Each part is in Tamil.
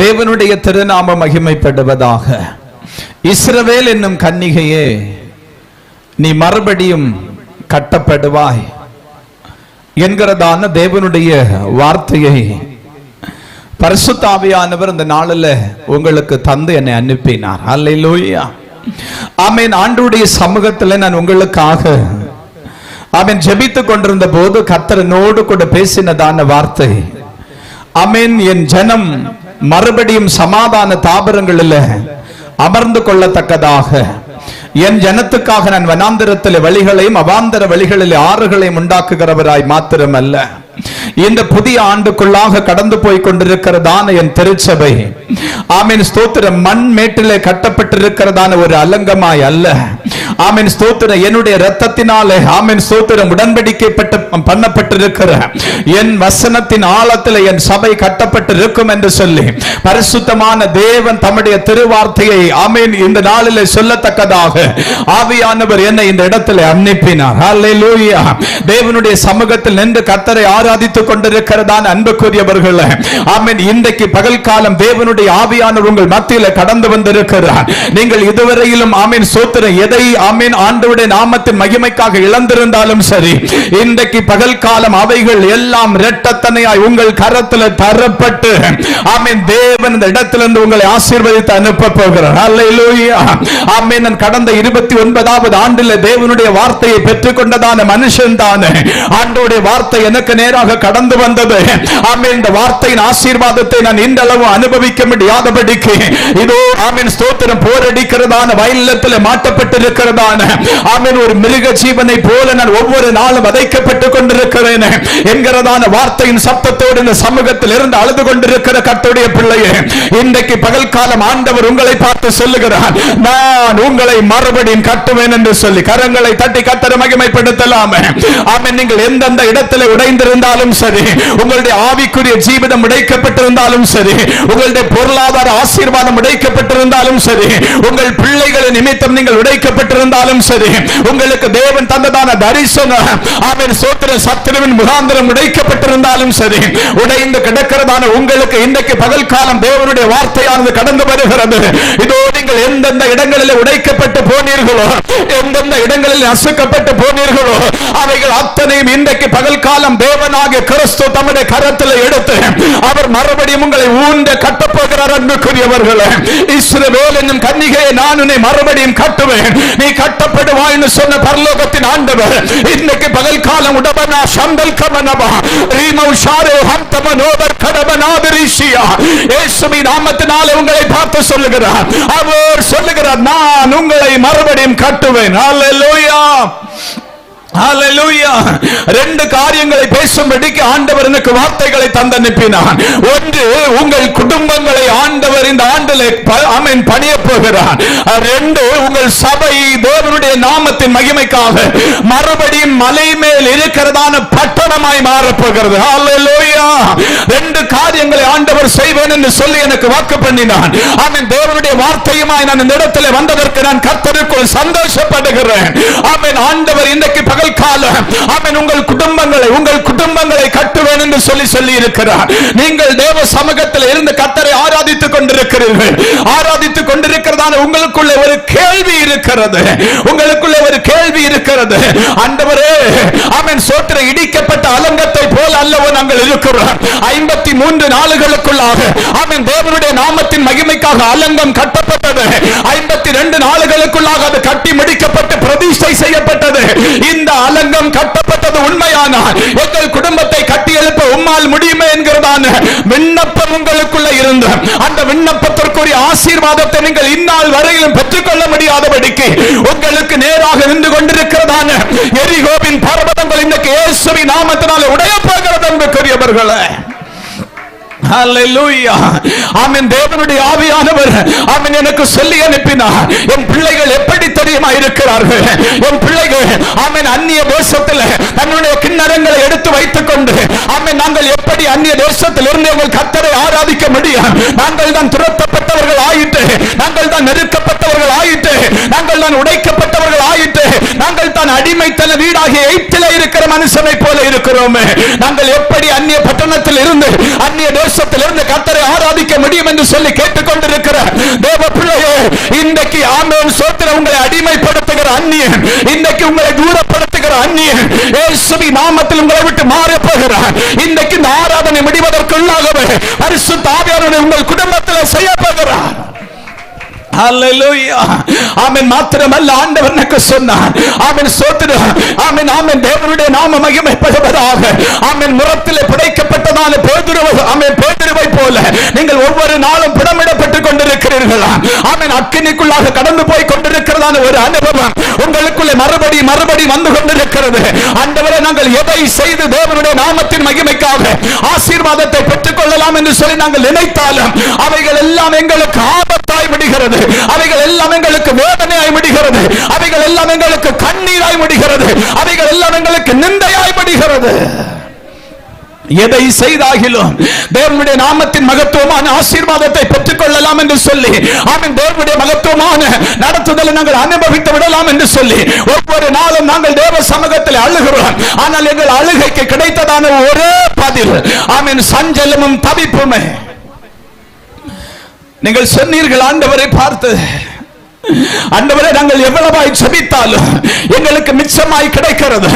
தேவனுடைய திருநாம மகிமைப்படுவதாக. இஸ்ரவேல் என்னும் கன்னிகையே, நீ மறுபடியும் கட்டப்படுவாய் என்கிறதான தேவனுடைய வார்த்தையை பரிசுத்த ஆவியானவர் இந்த நாளில் உங்களுக்கு தந்து என்னை அனுப்பினார். அல்லேலூயா, ஆமென். ஆண்டவருடைய சமூகத்தில் நான் உங்களுக்காக ஆமென் ஜெபித்துக் கொண்டிருந்த போது கர்த்தர் என்னோடு கூட பேசினதான வார்த்தை, ஆமென், என் ஜனம் மறுபடியும் சமாதான தாபரங்களில் அமர்ந்து கொள்ளத்தக்கதாக என் ஜனத்துக்காக நான் வனாந்தரத்தில் வழிகளையும் அவாந்தர வழிகளில் ஆறுகளையும் உண்டாக்குகிறவராய் மாத்திரமல்ல, இந்த புதிய ஆண்டுக்குள்ளாக கடந்து போய் கொண்டிருக்கிறதான என் திருச்சபை, ஆமீன் ஸ்தோத்திரம், மண் மேட்டிலே கட்டப்பட்டிருக்கிறதான ஒரு அலங்கமாய் அல்ல, ஆமீன் ஸ்தோத்திரம், என்னுடைய இரத்தத்தினாலே ஆமீன் ஸ்தோத்திரம் உடன்படிக்கை பண்ணப்பட்டிருக்கிற என் வசனத்தின் ஆழத்தில் என் சபை கட்டப்பட்டிருக்கும் என்று சொல்லி பரிசுத்தமான தேவன் தம்முடைய திருவார்த்தையை ஆமீன் இந்த நாளிலே சொல்லத்தக்கதாக ஆவியானவர் என்னை இந்த இடத்துல அனுப்பினார். ஹல்லேலூயா. தேவனுடைய சமூகத்தில் நின்று கர்த்தரை ஆராதித்துக் கொண்டிருக்கிறதான அன்புக்குரியவர்களே, ஆமென், இன்றைக்கு பகல் காலம் தேவனுடைய ஆவியானவர் உங்கள் மத்தியில் கடந்து வந்திருக்கிறார். நீங்கள் இதுவரையிலும் ஆமென் ஸ்தோத்திரம் எதை ஆமென் ஆண்டவருடைய நாமத்தின் மகிமைக்காக இழந்திருந்தாலும் சரி, இன்றைக்கு பகல் காலம் அவைகள் எல்லாம் இரட்டத்தனையாய் உங்கள் கரத்தில் தரப்பட்டு ஆமென் தேவன் இந்த இடத்திலிருந்து உங்களை ஆசீர்வதித்து அனுப்ப போகிறார். ஹல்லேலூயா. ஆமென். நான் கடந்த 29வது ஆண்டில் தேவனுடைய வார்த்தையை பெற்றுக் கொண்டதான மனுஷன் தானே. ஆண்டவருடைய வார்த்தை எனக்கு நேராக கடந்து வந்தது. ஆமென். இந்த வார்த்தையின் ஆசீர்வாதத்தை நான் இன்றளவு அனுபவிக்க முடியாதபடிக்கு இதோ ஆமென் ஸ்தோத்திரம் போரடிக்கிறதான வயலத்தில் மாட்டப்பட்டிருக்கிறதான ஆமென் ஒரு மிருக ஜீவனை போல நான் ஒவ்வொரு நாளும் வதைக்கப்பட்டுக் கொண்டிருக்கிறேன் என்கிறதான வார்த்தையின் சத்தத்தோடு இந்த சமூகத்தில் இருந்து அழுது கொண்டிருக்கிற கர்த்தருடைய பிள்ளையே, இன்றைக்கு பகல் காலம் ஆண்டவர் உங்களை பார்த்து சொல்லுகிறார், நான் உங்களை மறுபடியும் கட்டுவேன் என்று சொல்லி கரங்களை தட்டி கர்த்தரை மகிமைப்படுத்தலாமே. ஆமென். நீங்கள் எந்தெந்த இடத்துல உடைந்திருந்தாலும் சரி, உங்களுடைய ஆவிக்குரிய ஜீவிதம் உடைக்கப்பட்டிருந்தாலும் சரி, உங்களுடைய பொருளாதார ஆசீர்வாதம் உடைக்கப்பட்டிருந்தாலும் சரி, உங்கள் பிள்ளைகளின் நிமித்தம் நீங்கள் உடைக்கப்பட்டிருந்தாலும் சரி, உங்களுக்கு தேவன் தந்ததான தரிசனம் ஆமென் ஸ்தோத்திரம் சத்துருவின் முகாந்திரம் உடைக்கப்பட்டிருந்தாலும் சரி, உடைந்து கிடக்கிறதான உங்களுக்கு இன்றைக்கு பகல் காலம் தேவனுடைய வார்த்தையானது கடந்து வருகிறது. இதோ நீங்கள் எந்தெந்த இடங்களில் உடைக்கப்பட்டு போனீர்களோ, எந்தெந்த இடங்களில் அசுக்கப்பட்டு போனீர்களோ, அவைகள் அத்தனையும் இன்றைக்கு பகல் காலம் தேவனாகிய கிறிஸ்து தம்முடைய கரத்தில் எடுத்து அவர் மறுபடியும் உங்களை ஊன்ற கட்டப் போகிறார். அன்புக்குரியவர்களே, இஸ்ரவேல் என்னும் கன்னிகையை நான் உன்னை மறுபடியும் கட்டுவேன், நீ கட்டப்படுவாய் என்று சொன்ன பரலோகத்தின் ஆண்டவர் இன்றைக்கு பகல் காலம் உடபனா சந்தல் கமனபா ரீமௌஷாரே ஹந்தமனோவர் கடபனாதிரிஷியா இயேசுவின் நாமத்தினாலே உங்களை பார்த்து சொல்லுகிறார். அவர் சொல்லுகிறார், நான் உங்களை மறுபடியும் கட்டுவேன். ஹல்லேலூயா, ஹல்லேலூயா. ரெண்டு காரியங்களை பேசும்படிக்கு ஆண்டவர் எனக்கு வார்த்தைகளை தந்தனுப்பினார். ஒன்று, உங்கள் குடும்பங்களை ஆண்டவர் இந்த ஆண்டிலே ஆமென் பணிய போகிறார். ரெண்டு, உங்கள் சபை தேவனுடைய நாமத்தின் மகிமைக்காக மறுபடியும் மலை மேல் இருக்கிறதான பட்டணமாய் மாறப்போகிறது. ஹல்லேலூயா. ரெண்டு காரியங்களை ஆண்டவர் செய்வேன் என்று சொல்லி எனக்கு வாக்கு பண்ணினார். ஆமென். தேவனுடைய வார்த்தையுமாய் நான் இந்த இடத்திலே வந்ததற்கு நான் கர்த்தருக்குள் சந்தோஷப்படுகிறேன். ஆமென். ஆண்டவர் இன்றைக்கு காலம் ஆமென் உங்கள் குடும்பங்களை கட்டுவேன் என்று சொல்லி இருக்கிறார். நீங்கள் தேவ சமூகத்தில் இருந்து கர்த்தரை ஆராதித்துக் கொண்டிருக்கிறீர்கள். ஆராதித்துக் கொண்டிருக்கிறதான உங்களுக்குள்ளே ஒரு கேள்வி இருக்கிறது. உங்களுக்குள்ளே ஒரு கேள்வி இருக்கிறது. ஆண்டவரே, ஆமென் சோத்திர இடிக்கப்பட்ட அலங்கத்தை போல அல்லவோ நாங்கள் இருக்கிறோம். 53 நாளுகளுக்குள்ளாக ஆமென் தேவனுடைய நாமத்தின் மகிமைக்காக அலங்கம் கட்டப்பட்டது. 52 நாளுகளுக்குள்ளாக அது கட்டி முடிக்கப்பட்டு பிரதிஷ்டை செய்யப்பட்டது. இந்த அலங்கம் கட்டப்பட்டது உண்மையானால் எங்கள் குடும்பத்தை கட்டி எழுப்ப உம்மால் முடியுமே என்கிறதான விண்ணப்பம் உங்களுக்குள்ள இருந்து அந்த விண்ணப்பத்திற்குரிய ஆசீர்வாதத்தை நீங்கள் இந்நாள் வரையிலும் பெற்றுக்கொள்ள முடியாதபடிக்கு உங்களுக்கு நேராக நின்று கொண்டிருக்கிறதான எரிகோவின் பர்வதங்கள் இன்னைக்கு இயேசுவின் நாமத்தினாலே உடையப் போகிறது அன்புக்குரியவர்களே. ஹல்லேலூயா. ஆமென். தேவனுடைய ஆவியானவர் ஆமென் எனக்கு சொல்லி அனுப்பினார். என் பிள்ளைகள் எப்படி தெரியுமா இருக்கிறார்கள்? என் பிள்ளைகள் ஆமென் அந்நிய தேசத்தில் தன்னுடைய கிண்ணறங்களை எடுத்து வைத்துக் கொண்டு ஆமென் நாங்கள் எப்படி அந்நிய தேசத்தில் இருந்து எங்கள் கர்த்தரை ஆராதிக்க முடியும்? நாங்கள் தான் துரத்தப்பட்டவர்கள் ஆயிட்டு, நாங்கள் தான் நெருக்கப்பட்டவர்கள் ஆயிட்டு, நாங்கள் தான் உடைக்கப்பட்டவர்கள் ஆயிட்டு, நாங்கள் தான் அடிமைத்தன வீடாகிய எகிப்திலே இருக்கிற மனுஷனை போல இருக்கிறோமே. நாங்கள் எப்படி அந்நிய பட்டணத்தில் இருந்து அந்நிய தேச தேசத்திலிருந்து கர்த்தரை ஆராதிக்க முடியும் என்று சொல்லி கேட்டுக்கொண்டிருக்கிற தேவ பிள்ளையே, இன்றைக்கு ஆமென் ஸ்தோத்திரம், உங்களை அடிமைப்படுத்துகிற அந்நியன், இன்றைக்கு உங்களை தூரப்படுத்துகிற அந்நியன் இயேசுவின் நாமத்தில் உங்களை விட்டு மாறப் போகிறார். இன்றைக்கு இந்த ஆராதனை முடிவதற்குள்ளாகவே பரிசுத்த ஆவியானவர் உங்கள் குடும்பத்தில் செய்ய போகிறார். ஹல்லேலூயா. ஆமென். மாத்திரமல்ல, ஆண்டவர் எனக்கு சொன்னார், ஆமென் ஸ்தோத்திரம், ஆமென் ஆமென், தேவனுடைய நாம மகிமைப்படுவதாக. ஆமென். முரத்திலே படைக்கப்பட்டதான பேதுருவை, ஆமென், பேதுருவை போல நீங்கள் ஒவ்வொரு நாளும் பிடமிடப்பட்டுக் கொண்டிருக்கிறீர்களா? ஆமென். அக்கினிக்குள்ளாக கடந்து போய் கொண்டிருக்கிறதான ஒரு அனுபவம் உங்களுக்குள்ளே மறுபடி வந்து கொண்டிருக்கிறது. ஆண்டவரே, நாங்கள் எதை செய்து தேவனுடைய நாமத்தின் மகிமைக்காக ஆசீர்வாதத்தை பெற்றுக் கொள்ளலாம் என்று சொல்லி நாங்கள் நினைத்தாலும் அவைகள் எல்லாம் எங்களுக்கு ஆபத்தாய் விடுகிறது. அவைகள் எல்லாம் எங்களுக்கு வேதனையாய் முடிகிறது. அவைகள் எல்லாம் எங்களுக்கு கண்ணீராய் முடிகிறது. அவைகள் எல்லாம் எங்களுக்கு நிந்தையாய் முடிகிறது. எதை செய்தாகிலும் தேவனுடைய நாமத்தின் மகத்துவமான ஆசீர்வாதத்தை பெற்றுக் கொள்ளலாம் என்று சொல்லி, ஆமென், தேவனுடைய மகத்துவமான நடத்துதலை நாங்கள் அனுபவித்து விடலாம் என்று சொல்லி ஒவ்வொரு நாளும் நாங்கள் தேவ சமூகத்தில் அழுகிறோம். ஆனால் எங்கள் அழுகைக்கு கிடைத்ததான ஒரே பதில், ஆமென், சஞ்சலமும் தவிப்புமே. நீங்கள் சொன்னீர்கள், ஆண்டவரை பார்த்து, ஆண்டவரே, நாங்கள் எவ்வளவாய் ஜெபித்தாலும் எங்களுக்கு மிச்சமாய் கிடைக்கிறது,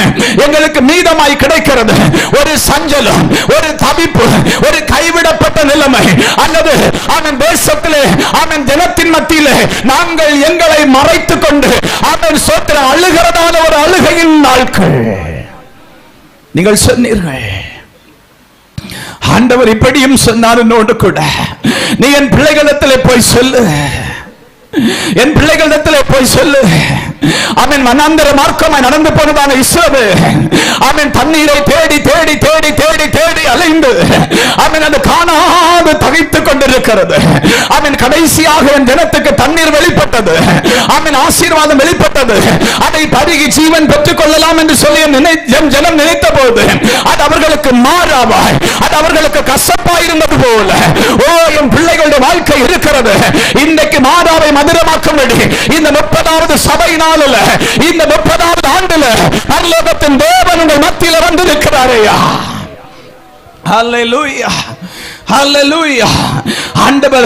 எங்களுக்கு மீதமாய் கிடைக்கிறது ஒரு சஞ்சலம், ஒரு தவிப்பு, ஒரு கைவிடப்பட்ட நிலைமை, அல்லது ஆமென் தேசத்திலே, ஆமென், ஜனத்தின் மத்தியிலே நாங்கள் எங்களை மறைத்துக் கொண்டு, ஆமென் ஸ்தோத்திரம், அழுகிறதான ஒரு அழுகையின் நாட்கள். நீங்கள் சொன்னீர்கள், ஆண்டவர் இப்படியும் சொன்னார் என்னோடு கூட, நீ என் பிள்ளைகளிடத்தில் போய் சொல்லு, என் பிள்ளைகளிடத்தில் போய் சொல்லு, ஆமென், வனாந்தர மார்க்கமாய் நடந்து போனதான இஸ்ரவேல், ஆமென், தண்ணீரை தேடி தேடி தேடி தேடி தேடி அலைந்து, ஆமென், அது காணாது தவித்துக் கொண்டிருக்கிறது. ஆமென், கடைசியாக என் ஜனத்துக்கு தண்ணீர் வெளிப்பட்டது, ஆமென், ஆசீர்வாதம் வெளிப்பட்டது. அதை பருகி ஜீவன் பெற்றுக் கொள்ளலாம் என்று சொல்லி என் ஜனம் நினைத்த போது அது அவர்களுக்கு மாறாவாய், அது அவர்களுக்கு கசப்பாய் இருந்தது போல, ஓ, என் பிள்ளைகளுடைய வாழ்க்கை இருக்கிறது. இன்றைக்கு மாறாவை மதுரமாக்கும்படி இந்த 30வது சபை நாளில், இந்த 30வது ஆண்டில் பரலோகத்தின் தேவன் உங்கள் மத்தியில் வந்திருக்கிறாரையா. ஹல்லேலூயா, ஹல்லேலூயா. ஆண்டவர்,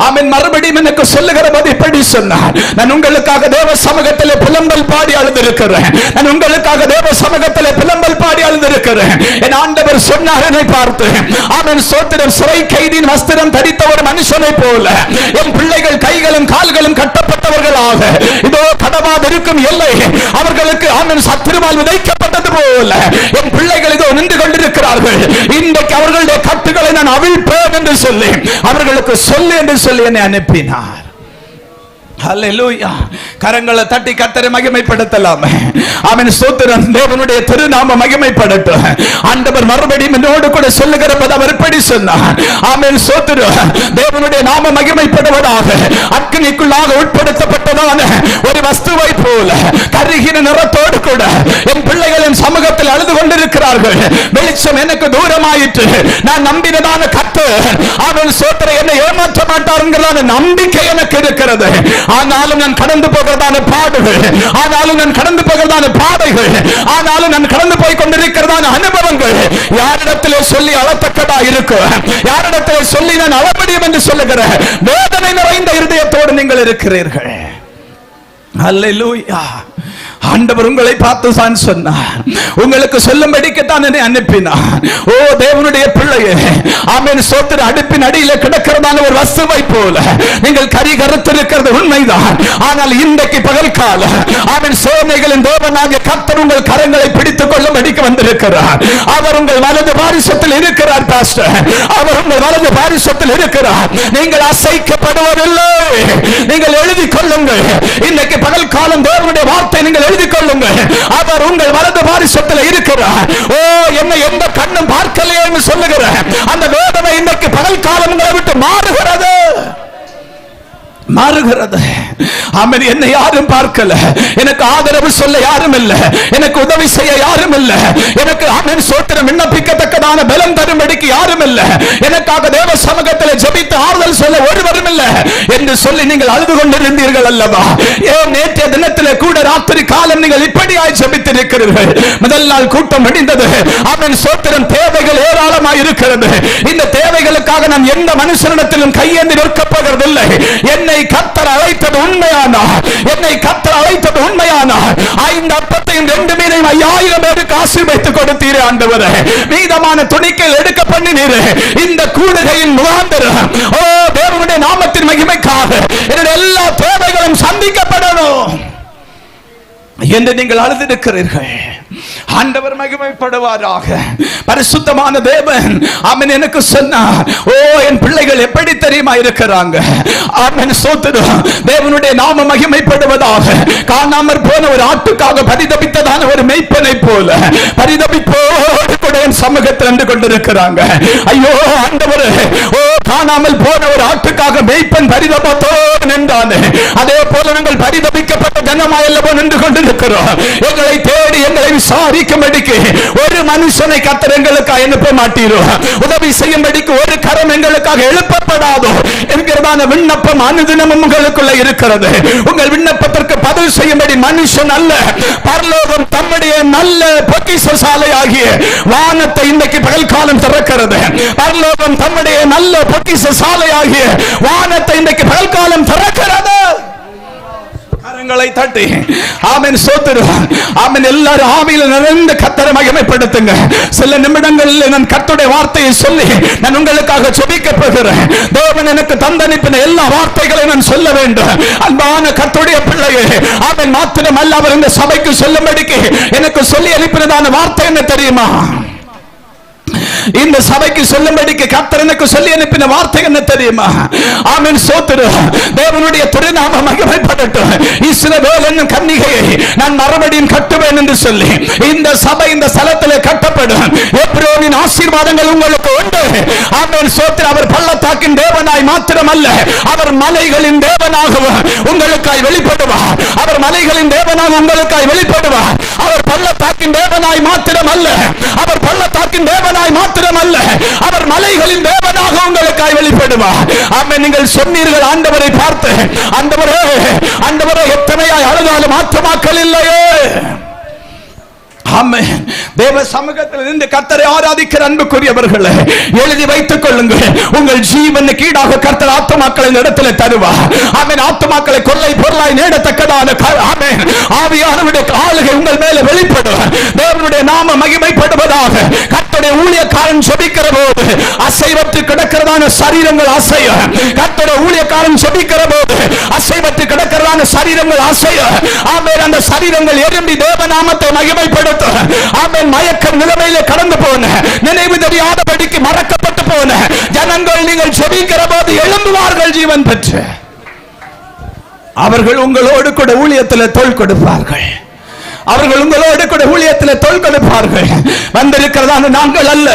ஆமென், மறுபடியும் எனக்கு சொல்லுகிற இப்படி சொன்னார், நான் உங்களுக்காக தேவ சமூகத்திலே புலம்பல் பாடி அழுதிருக்கிறேன். நான் உங்களுக்காக தேவ சமூகத்திலே புலம்பல் பாடி அழுதிருக்கிறேன். என் ஆண்டவர் சொன்னார் என்னை பார்த்து, ஆமென் ஸ்தோத்திரம், சிறை கைதியின் வஸ்திரம் தரித்த ஒரு மனுஷனை போல என் பிள்ளைகள் கைகளும் கால்களும் கட்டப்பட்டவர்களாக இதோ கடவாதிருக்கும் எல்லை அவர்களுக்கு, ஆமென், சத்துருவால் விதைக்கப்பட்டது போல என் பிள்ளைகள் இதோ நின்று கொண்டிருக்கிறார்கள். இன்றைக்கு அவர்களுடைய கட்டுகளை நான் அவிழ்ப்பேன் என்று சொல்லி அவர்களுக்கு சொல்லு என்று சொல்லி என்னை அனுப்பினார். ஹல்லேலூயா. கரங்களை தட்டி கர்த்தரை மகிமைப்படுத்தலாம். ஆமென் ஸ்தோத்திரம். தேவனுடைய திருநாமம் மகிமைப்படட்டும். ஆண்டவர் மறுபடியும் என்னோடு கூட சொல்லுகிற அவர் இப்படி சொன்னார், ஆமென் ஸ்தோத்திரம், தேவனுடைய நாமம் மகிமைப்படுவதாக. அக்கினிக்குள்ளாக உட்படுத்தப்பட்டதான ஒரு வஸ்துவை போல கருகின நிறத்தோடு கூட என் பிள்ளைகளின் சமூகத்தில் அழுது கொண்டிருக்கிறார்கள். வெளிச்சம் எனக்கு தூரமாயிற்று. நான் நம்பினதான கர்த்தர், ஆமென் ஸ்தோத்திரம், என்னை ஏமாற்ற மாட்டார் என்கிற நம்பிக்கை எனக்கு இருக்கிறது. ஆனாலும் நான் கடந்து போகிறதான பாடுகள், ஆனாலும் நான் கடந்து போகிறதான பாதைகள், ஆனாலும் நான் கடந்து போய் கொண்டிருக்கிறதான அனுபவங்கள் யாரிடத்திலே சொல்லி அளத்தக்கதா இருக்கும், யாரிடத்திலே சொல்லி நான் அள முடியும் என்று சொல்லுகிற வேதனை நிறைந்த இருதயத்தோடு நீங்கள் இருக்கிறீர்கள். ஹல்லேலூயா. ஆண்டவர் உங்களை பார்த்து தான் சொன்னார், உங்களுக்கு சொல்லும்படிக்குத்தான் என்னை அனுப்பினார். ஓ தேவனுடைய பிள்ளையே, ஆமென் ஸ்தோத்திரம், அடுப்பின் அடியில கிடக்கிறதான ஒரு வஸ்துவை போல நீங்கள் கரி கருத்திருக்கிறது உண்மைதான். ஆனால் இன்றைக்கு பகல் கால, ஆமென், சோதனைகளின் தேவனாகிய கர்த்தர் உங்கள் கரங்களை பிடித்துக் கொள்ளும்படிக்கு வந்திருக்கிறார். அவர் உங்கள் வலது பாரிசத்தில் இருக்கிறார் பாஸ்டர், அவர் உங்கள் வலது பாரிசத்தில் இருக்கிறார். நீங்கள் அசைக்கப்படுவதில்லை. நீங்கள் எழுதிக் கொள்ளுங்கள், இன்னைக்கு பகல் காலம் தேவனுடைய வார்த்தை நீங்கள் எழுதிக் கொள்ளுங்கள். அவர் உங்கள் வலது பாரிசத்தில் இருக்கிறார். ஓ, என்னை எந்த கண்ணும் பார்க்கலையே என்று சொல்லுகிற அந்த வேதனை இன்னைக்கு பகல் காலம் உங்களை விட்டு மாறுகிறது, மாறுகிறது. ஆமென். என்னை யாரும் பார்க்கல, எனக்கு ஆதரவு சொல்ல யாரும் இல்ல, எனக்கு உதவி செய்ய யாரும் இல்ல, எனக்கு ஆமென் சோத்திரம் விண்ணப்பிக்கத்தக்கதான பலம் தரும்படிக்கு யாரும் இல்ல, எனக்காக தேவ சமூகத்தில் ஜெபித்து ஆறுதல் சொல்ல ஒருவரும் இல்ல என்று சொல்லி நீங்கள் அழுது கொண்டிருந்தீர்கள் அல்லவா? ஏன் நேற்றைய தினத்தில் கூட ராத்திரி காலம் நீங்கள் இப்படியாய் ஜெபித்திருக்கிறீர்கள். முதல் நாள் கூட்டம் முடிந்தது. ஆமென் சோத்திரம். தேவைகள் ஏராளமாய் இருக்கிறது. இந்த தேவைகளுக்காக நான் எந்த மனுஷனிடத்திலும் கையேந்தி நிற்கப் போகிறதில்லை. என்னை கர்த்தர் அழைத்தது உண்மையானார், என்னை கர்த்தர் அழைத்தது உண்மையானார் 5 அப்பத்தையும் 2 மீனையும் 5000 பேருக்கு ஆசீர்வதித்து கொடுத்தீரே ஆண்டவரே. மீதமான துணிக்கையில் எடுக்க பண்ணினீரே. இந்த கூடுகையின் முகாந்திரம் ஓ தேவனுடைய நாமத்தின் மகிமைக்காக என்னுடைய எல்லா தேவைகளும் சந்திக்கப்படணும் என்று நீங்கள் அழுதிருக்கிறீர்கள். ஆண்டவர் மகிமைப்படுவாராக. பரிசுத்தமான தேவன் ஆமென் எனக்கு சொன்னார், ஓ என் பிள்ளைகள் எப்படி தெரியுமா இருக்கிறாங்க. ஆமென் ஸ்தோத்திரம். தேவனுடைய நாமம் மகிமைப்படுவதாக. காணாமற் போன ஒரு ஆட்டுக்காக பரிதபித்ததான ஒரு மேய்ப்பனை போல பரிதபிப்போடு கூட என் சமூகத்தில் நின்று கொண்டிருக்கிறாங்க. ஐயோ ஆண்டவரே, ஓ காணாமல் போன ஒரு ஆட்டுக்காக மேய்ப்பன் பரிதபத்தோடு நின்றானே, அதே போல நாங்கள் பரிதபிக்கப்பட்ட ஜனமாயல்லவோ நின்று கொண்டிருக்கிறோம். எங்களை தேடி எங்களை விசாரிக்கும்படிக்கு ஒரு மனுஷனை கர்த்தர் எங்களுக்காக அனுப்ப மாட்டீரோ, உதவி செய்யும்படிக்கு ஒரு கரம் எங்களுக்காக எழுப்பப்படாதோ என்கிறதான விண்ணப்பம் அனுதினமும் உங்களுக்குள்ள இருக்கிறது. உங்கள் விண்ணப்பத்திற்கு பதில் செய்யும்படி மனுஷன் அல்ல, பரலோகம் தம்முடைய நல்ல பொக்கிஷசாலையாகிய வானத்தை இன்றைக்கு பகல் காலம் திறக்கிறது. பரலோகம் தம்முடைய நல்ல பொக்கிஷசாலையாகிய வானத்தை இன்றைக்கு பகல் காலம் திறக்கிறது. கரங்களை தட்டி ஆமென் ஸ்தோத்திரம். ஆமென். எல்லாரும் ஆவியில் நிறைந்த கர்த்தரை மகிமைப்படுத்துங்க. சில நிமிடங்களில் நான் கர்த்தருடைய வார்த்தையை சொல்லி நான் உங்களுக்காக ஜெபிக்க போகிறேன். தேவன் எனக்கு தந்தனிப்பின எல்லா வார்த்தைகளை நான் சொல்ல வேண்டும். அன்பான கர்த்தருடைய பிள்ளையே, ஆமென் மாத்திரமல்ல அவர் இந்த சபைக்கு சொல்லும்படிக்கு எனக்கு சொல்லி அனுப்பினதான வார்த்தை என்ன தெரியுமா? இந்த சபைக்கு சொல்லும்படிக்கு கர்த்தர் எனக்கு சொல்லி அனுப்பின வார்த்தை என்ன தெரியுமா? ஆமென் ஸ்தோத்திரம். தேவனுடைய திருநாமம் மகிமைப்படட்டும். இஸ்ரவேல் என்னும் கன்னிகையை நான் மறுபடியும் கட்டுவேன் என்று சொல்லி இந்த சபை இந்த ஸ்தலத்திலே கட்டப்படும். எப்ரோனின் ஆசீர்வாதங்கள் உங்களுக்கு உண்டு. ஆமென் ஸ்தோத்திரம். அவர் பள்ளத்தாக்கின் தேவனாய் மாத்திரமல்ல, அவர் மலைகளின் தேவனாகவும் உங்களுக்காய் வெளிப்படுவார். அவர் மலைகளின் தேவனாக உங்களுக்காய் வெளிப்படுவார். அவர் பள்ளத்தாக்கின் தேவனாய் மாத்திரமல்ல, அவர் பள்ளத்தாக்கின் தேவனாய் மாத்திரமல்ல, அவர் மலைகளின் தேவனாக உங்களுக்காய் வெளிப்படுவார். ஆமென். நீங்கள் சொன்னீர்கள் ஆண்டவரை பார்த்து, ஆண்டவரே ஆண்டவரே எத்தனையாய் அழுதாலும் ஆத்துமாக்கள் இல்லையே. ஆமென். தேவ சமூகத்தில் இருந்து கர்த்தரை ஆராதிக்கிற அன்புக்குரியவர்களே, எழுதி வைத்துக் கொள்ளுங்கள். உங்கள் ஜீவனுக்கு ஈடாக கர்த்தர் ஆத்துமாக்களை இந்த இடத்துல தருவார். ஆமென். ஆத்துமாக்களை கொள்ளை பொருளாய் நேடத்தக்கதான ஆமென் ஆவியானவருடைய ஆளுகை உங்கள் மேல வெளிப்படும். தேவனுடைய நாம மகிமைப்படுவதாக. கர்த்தருடைய ஊழியக்காரன் ஜெபிக்கிற போது அசைவற்று கிடக்கிறதான சரீரங்கள் அசைய. கர்த்தருடைய ஊழியக்காரன் ஜெபிக்கிற போது அசைவற்று கிடக்கிறதான சரீரங்கள் அசைய. ஆமென். அந்த சரீரங்கள் எழும்பி தேவ நாமத்தை மகிமைப்படுத்த ஆமென். மயக்கம் நிலைமையிலே கடந்து போன, நினைவு தெரியாதபடிக்கு மறக்கப்பட்டு போன ஜனங்கள் நீங்கள் ஜெபிக்கிற போது எழும்புவார்கள் ஜீவன் பெற்று. அவர்கள் உங்களோடு கூட ஊழியத்தில் தோள் கொடுப்பார்கள். அவர்கள் உங்களோடு கூட ஊழியத்தில் தோள் கொடுப்பார்கள். வந்திருக்கிறதான நாங்கள் அல்ல.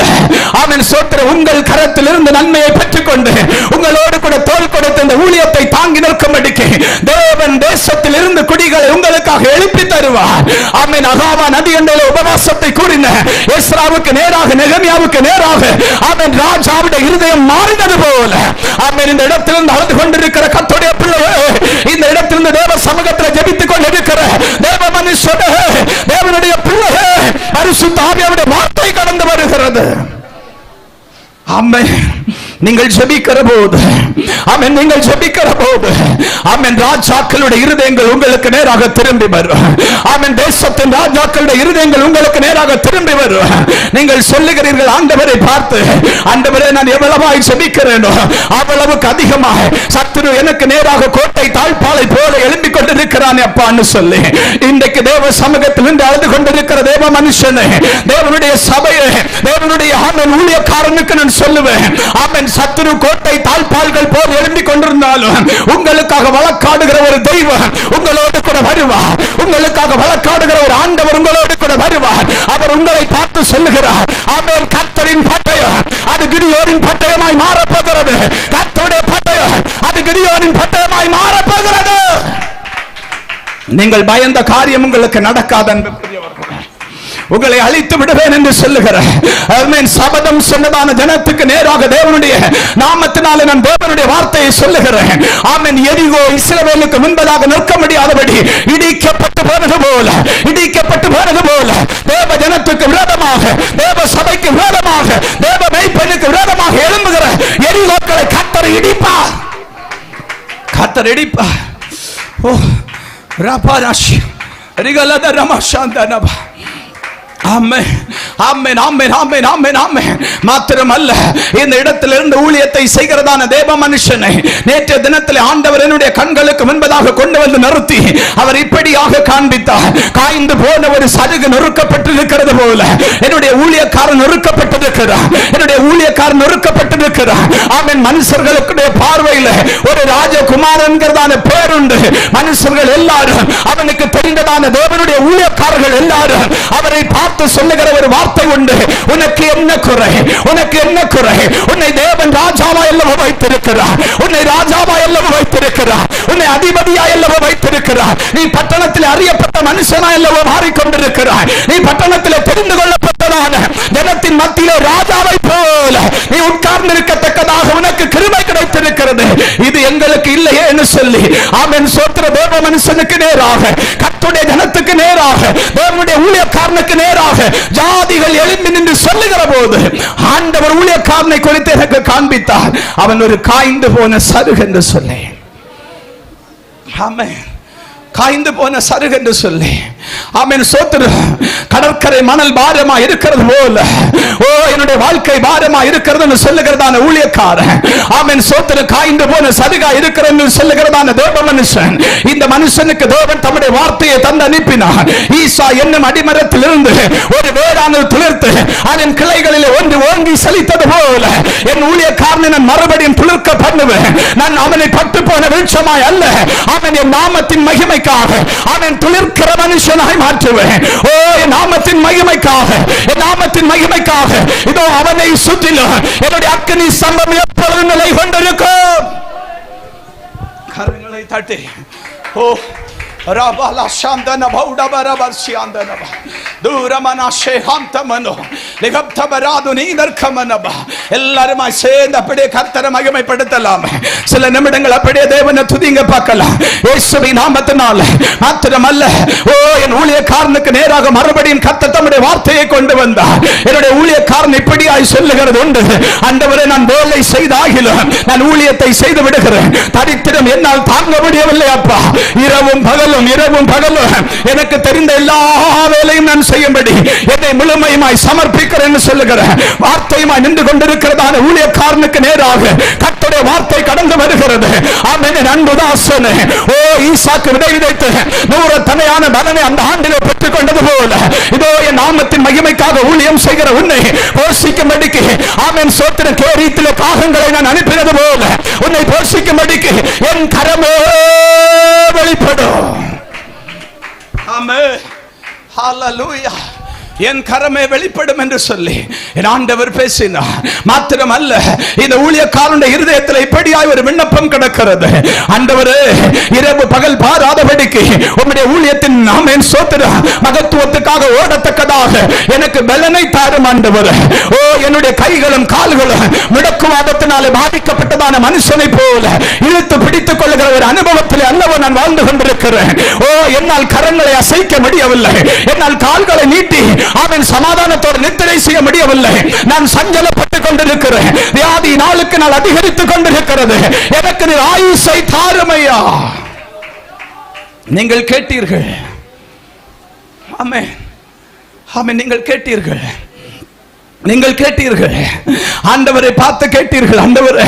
ஆமென் ஸ்தோத்திரம். உங்கள் கரத்தில் இருந்து நன்மையை பெற்றுக்கொண்டு உங்களோடு கூட தோள் கொடுத்த இந்த ஊழியத்தை தாங்கி நிற்கும்படிக்கு தேவன் தேசத்தில் இருந்து குடிகளை உங்களுக்காக எழுப்பி தருவார். ஆமென். அகாவா நதி என்ற உபவாசத்தை கூறின எஸ்ராவுக்கு நேராக, நெகமியாவுக்கு நேராக ஆமென் ராஜாவுடைய இருதயம் மாறினது போல ஆமென் இந்த இடத்திலிருந்து அழுது கொண்டிருக்கிற கர்த்தருடைய பிள்ளைகளே, இந்த இடத்திலிருந்து தேவ சமூகத்தில் ஜெபித்துக் கொண்டிருக்கிற தேவ மனுஷனே, தேவனுடைய பிள்ளைகளே, பரிசுத்த ஆவியானவருடைய வார்த்தை கடந்து வருகிறது. ஆமென். நீங்கள் ஜெபிக்கிற போது, ஆமென், நீங்கள் ஜெபிக்கிற போது ஆமென் ராஜாக்களுடைய இருதயங்கள் உங்களுக்கு நேராக திரும்பி வரும். ஆமென். தேசத்தின் ராஜாக்களுடைய இருதயங்கள் உங்களுக்கு நேராக திரும்பி வரும். நீங்கள் சொல்லுகிறீர்கள் ஆண்டவரை பார்த்து, ஆண்டவரே நான் எவ்வளவாய் ஜெபிக்கிறேனோ அவ்வளவுக்கு அதிகமாக சத்துரு எனக்கு நேராக கோட்டை தாழ்பாலை போல எழும்பிக் கொண்டிருக்கிறானே அப்பான்னு சொல்லி இன்றைக்கு தேவ சமூகத்தில் நின்று அழுது கொண்டிருக்கிற தேவ மனுஷனே, தேவனுடைய சபையே, தேவனுடைய ஆமென் ஊழியக்காரனுக்கு நான் சொல்லுவேன், ஆமென் சத்துரு கோட்டை தாழ்பால்கள் போல் எழும்பிக் கொண்டிருந்தாலும் உங்களுக்காக வழக்காடுகிற ஒரு தெய்வம் உங்களோடு கூட வருவார். உங்களுக்காக வழக்காடுகிற ஒரு ஆண்டவர் உங்களோடு கூட வருவார். அவர் உங்களை பார்த்து சொல்லுகிறார், ஆமென் கர்த்தரின் பட்டயம் அது கிடியோனின் பட்டயமாய் மாறப்போகிறது. கர்த்தருடைய பட்டயம் அது கிடியோனின் பட்டயமாய் மாறப்போகிறது. நீங்கள் பயந்த காரியம் உங்களுக்கு நடக்காது அன்புக்குரியவர்களே. உங்களை அழித்து விடுவேன் என்று சொல்லுகிறேன். சபதம் சொன்னதான ஜனத்துக்கு நேராக தேவனுடைய நாமத்தினாலே நான் தேவனுடைய வார்த்தையை சொல்லுகிறேன். ஆமென். எரிகோ இஸ்ரவேலுக்கு முன்பதாக நிற்க முடியாதபடி இடிக்கப்பட்டு போனது போல தேவ ஜனத்துக்கு விரோதமாக, தேவ சபைக்கு விரோதமாக, தேவ மெய்ப்பனுக்கு விரோதமாக எழும்புகிற எரிகோக்களை கர்த்தர் இடிப்பார். ஓ ராபாராஷ் ரிகலத ரமஷாந்தனபா. ஆமென் ஆமென் ஆமென் ஆமென் ஆமென் ஆமென். மாத்திரமல்ல, இந்த இடத்திலிருந்து ஊழியத்தை செய்கிறதான தேவ மனுஷனை நேற்றைய தினத்தில் ஆண்டவர் என்னுடைய கண்களுக்கு முன்பதாக கொண்டு வந்து நிறுத்தி அவர் இப்படியாக காண்பித்தார். காய்ந்து போன ஒரு சருகு நொறுக்கப்பட்டிருக்கிறது போல என்னுடைய ஊழியக்காரன் நொறுக்கப்பட்டிருக்கிறார். ஆமென். மனுஷர்களுடைய பார்வையில் ஒரு ராஜகுமாரன்கிறதான பேருண்டு. மனுஷர்கள் எல்லாரும் அவனுக்கு தெரிந்ததான தேவனுடைய ஊழியக்காரர்கள் எல்லாரும் அவரை பார்த்து சொல்லுகிற ஒரு வார்த்தை உண்டு. உனக்கு என்ன குறை? உன்னை தேவன் ராஜாவா அல்லவோ வைத்திருக்கிறார். உன்னை அதிபதியா அல்லவோ வைத்திருக்கிறார். நீ பட்டணத்தில் அறியப்பட்ட மனுஷனா அல்லவோ மாறிக்கொண்டிருக்கிறார். நீ பட்டணத்தில் தெரிந்து கொள்ளப்பட்டதான ஜனத்தின் மத்தியிலே ராஜாவை போல நீ உட்கார்ந்து இருக்கத்தக்கதாக உனக்கு கிருபை கிடைத்திருக்கிறது. இது எங்களுக்கு இல்லையே என்று சொல்லி ஆமென் சோத்திர தேவ மனுஷனுக்கு நேராக, கர்த்தருடைய ஜனத்துக்கு நேராக, தேவனுடைய ஊழியக்காரனுக்கு நேராக ஜாதிகள் எழும்பி நின்று சொல்லுகிற போது ஆண்டவர் ஊழியக்காரனை குறித்து எனக்கு காண்பித்தார். அவன் ஒரு காய்ந்து போன சருகு என்று சொல்லி, ஆமென், காய்ந்து போன சருகு என்று சொல்லி, ஆமென் சோத்திரம். கடற்கரை மணல் பாரமா இருக்கிறது போல என்னுடைய வாழ்க்கை பாரமா இருக்கிறது என்று சொல்லுகிறதான ஊழியக்காரன், ஆமென் சோத்திரம், காய்ந்து போன சருகா இருக்கிறது என்று சொல்லுகிறதான தேவ மனுஷன். இந்த மனுஷனுக்கு தேவன் தம்முடைய வார்த்தையை தந்து அனுப்பினார். ஈசா என்னும் அடிமரத்தில் இருந்து ஒரு வேரானது துளிர்த்து அதன் கிளைகளில் ஒன்று ஓங்கி செழித்தது போல என் ஊழியக்காரனை நான் மறுபடியும் துளிர்க்க பண்ணுவேன். நான் அவனை பட்டு போன விருட்சமாய் அல்ல, அவன் என் நாமத்தின் மகிமைக்காக அவன் துளிர்க்கிற மனுஷனாய் மாற்றுவேன். ஓ என் நாமத்தின் மகிமைக்காக இதோ அவனை சுற்றிலும் என்னுடைய அக்கினி ஸ்தம்பம் எப்பொழுதும் நிலை கொண்டிருக்கும். கரங்களை தட்டி ஓ ராபாலா சாந்தன பௌடபர வர்ஷியாந்தனப தூரமனா ஷேஹாந்தமனோ லிகப்தபராது நீதர்க்கமனப. எல்லாரும் சேர்ந்து அப்படியே கர்த்தரை மகிமைப்படுத்தலாம். சில நிமிடங்கள் அப்படியே தேவனை துதிங்க பார்க்கலாம். இயேசுவின் நாமத்தினால மாத்திரமல்ல, ஓ என் ஊழியக்காரனுக்கு நேராக மறுபடியும் கர்த்தர் தம்முடைய வார்த்தையை கொண்டு வந்தார். என்னுடைய ஊழியக்காரன் இப்படியாய் சொல்லுகிறது உண்டு. ஆண்டவரே, நான் வேலை செய்தாகிலும் நான் ஊழியத்தை செய்து விடுகிறேன். தரித்திரம் என்னால் தாங்க முடியவில்லை அப்பா. இரவும் பகலும் எனக்கு தெரிந்த எல்லா வேலையும் நான் செய்யும்படி என்னை முழுமையுமாய் சமர்ப்பிக்கிறேன் சொல்லுகிறேன். வார்த்தையுமாய் நின்று கொண்டிருக்கிறதான ஊழியக்காரனுக்கு நேராக கர்த்தருடைய வார்த்தை கடந்து வருகிறது. ஆமென். அன்புதாசனே, ஓ ஈசாக்கு விதை விதைத்து 100 தனையான பலனை அந்த ஆண்டிலே பெற்றுக் கொண்டது போல இதோ என் நாமத்தின் மகிமைக்காக ஊழியம் செய்கிற உன்னை போஷிக்கும்படிக்கு, ஆமென் சோத்திரம், கேரீத்திலே காகங்களை நான் அனுப்பினது போல உன்னை போஷிக்கும்படிக்கு என் கரமே வெளிப்படும். ஆமென். ஹல்லேலூயா. என் கரமே வெளிப்படும் என்று சொல்லி என் ஆண்டவர் பேசினார். மாத்திரமல்ல, இந்த ஊழியக்காரனுடைய இருதயத்தில் இப்படியாய் ஒரு விண்ணப்பம் கிடக்கிறது. ஆண்டவரே, இரவு பகல் பாராதபடிக்கு உம்முடைய ஊழியத்தின் ஆமென் சோத்திர மகத்துவத்துக்காக ஓடத்தக்கதாக எனக்கு பலனை தாரும் ஆண்டவரே. ஓ என்னுடைய கைகளும் கால்களும் முடக்குவாதத்தினாலே பாதிக்கப்பட்டதான மனுஷனை போல இழுத்து பிடித்துக் கொள்ளுகிற ஒரு அனுபவத்தில் அல்லவோ நான் வாழ்ந்து கொண்டிருக்கிறேன். ஓ என்னால் கரங்களை அசைக்க முடியவில்லை, என்னால் கால்களை நீட்டி அவன் சமாதானத்தோடு நித்திரை செய்ய முடியவில்லை. நான் சஞ்சலப்பட்டுக் கொண்டிருக்கிறேன். வியாதி நாளுக்கு நாள் அதிகரித்துக் கொண்டிருக்கிறது. எனக்கு நீ ஆயுசை தாருமையா. நீங்கள் கேட்டீர்கள். ஆமென் ஆமென். நீங்கள் கேட்டீர்கள். ஆண்டவரை பார்த்து கேட்டீர்கள். ஆண்டவரே,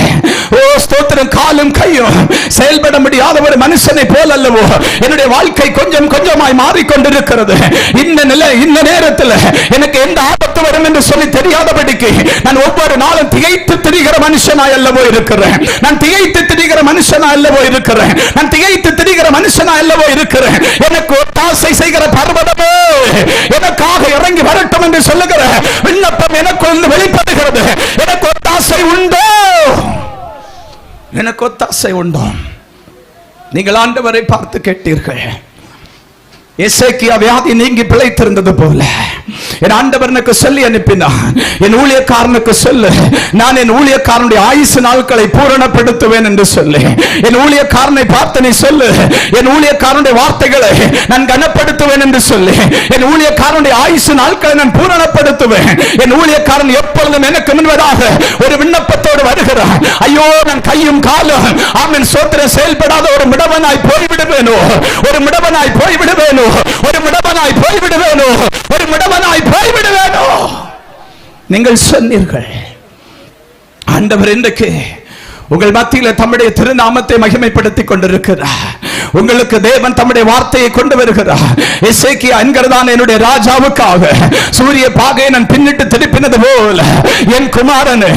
ஓ ஸ்தோத்திரம், காலும் கையும் செயல்பட முடியாத ஒரு மனுஷனை போல் அல்லவோ என்னுடைய வாழ்க்கை கொஞ்சம் கொஞ்சமாய் மாறிக்கொண்டிருக்கிறது. இந்த நேரத்தில் எனக்கு எந்த ஆபத்து வரும் என்று சொல்லி தெரியாதபடிக்கு நான் ஒவ்வொரு நாளும் திகைத்து திரிகிற மனுஷனாய் அல்லவோ இருக்கிறேன். எனக்கு ஒத்தாசை செய்கிற பர்வதமே எனக்காக இறங்கி வரட்டும் என்று சொல்லுகிற விண்ணப்பம் எனக்குள்ள வெளிப்படுகிறது. எனக்கு ஒத்தாசை உண்டோ? நீங்கள் ஆண்டவரை பார்த்து கேட்டீர்கள். எசேக்கியா வியாதி நீங்கி பிழைத்திருந்தது போல என் ஆண்டவர் எனக்கு சொல்லி அனுப்பினார், என் ஊழியக்காரனுக்கு சொல்லு, நான் என் ஊழியக்காரனுடைய ஆயுசு நாட்களை பூரணப்படுத்துவேன் என்று சொல்லி. என் ஊழியக்காரனை பார்த்து நீ சொல்லு, என் ஊழியக்காரனுடைய வார்த்தைகளை நான் கனப்படுத்துவேன் என்று சொல்லி. என் ஊழியக்காரனுடைய ஆயுசு நாட்களை நான் பூரணப்படுத்துவேன். என் ஊழியக்காரன் எப்பொழுதும் எனக்கு முன்பதாக ஒரு விண்ணப்பத்தோடு வருகிறார். ஐயோ, நான் கையும் காலும் ஆமென் சோத்திரம் செயல்படாத ஒரு மிடவனாய் போய்விடுவேனோ, ஒரு மிடவனாய் போய்விடுவேனோ, ஒரு மிடவனாய் போய்விடுவேனோ, ஒரு மிடவனாய் போய்விடுவேனோ. நீங்கள் சொன்னீர்கள், ஆண்டவர் இன்றைக்கு உங்கள் மத்தியில் தம்முடைய திருநாமத்தை மகிமைப்படுத்திக் கொண்டிருக்கிறார். உங்களுக்கு தேவன் தம்முடைய வார்த்தையை கொண்டு வருகிறார். எசேக்கியா என்கிறதான என்னுடைய ராஜாவுக்காக சூரிய பாகையை நான் பின்னிட்டு திருப்பினது போல என் குமாரனே,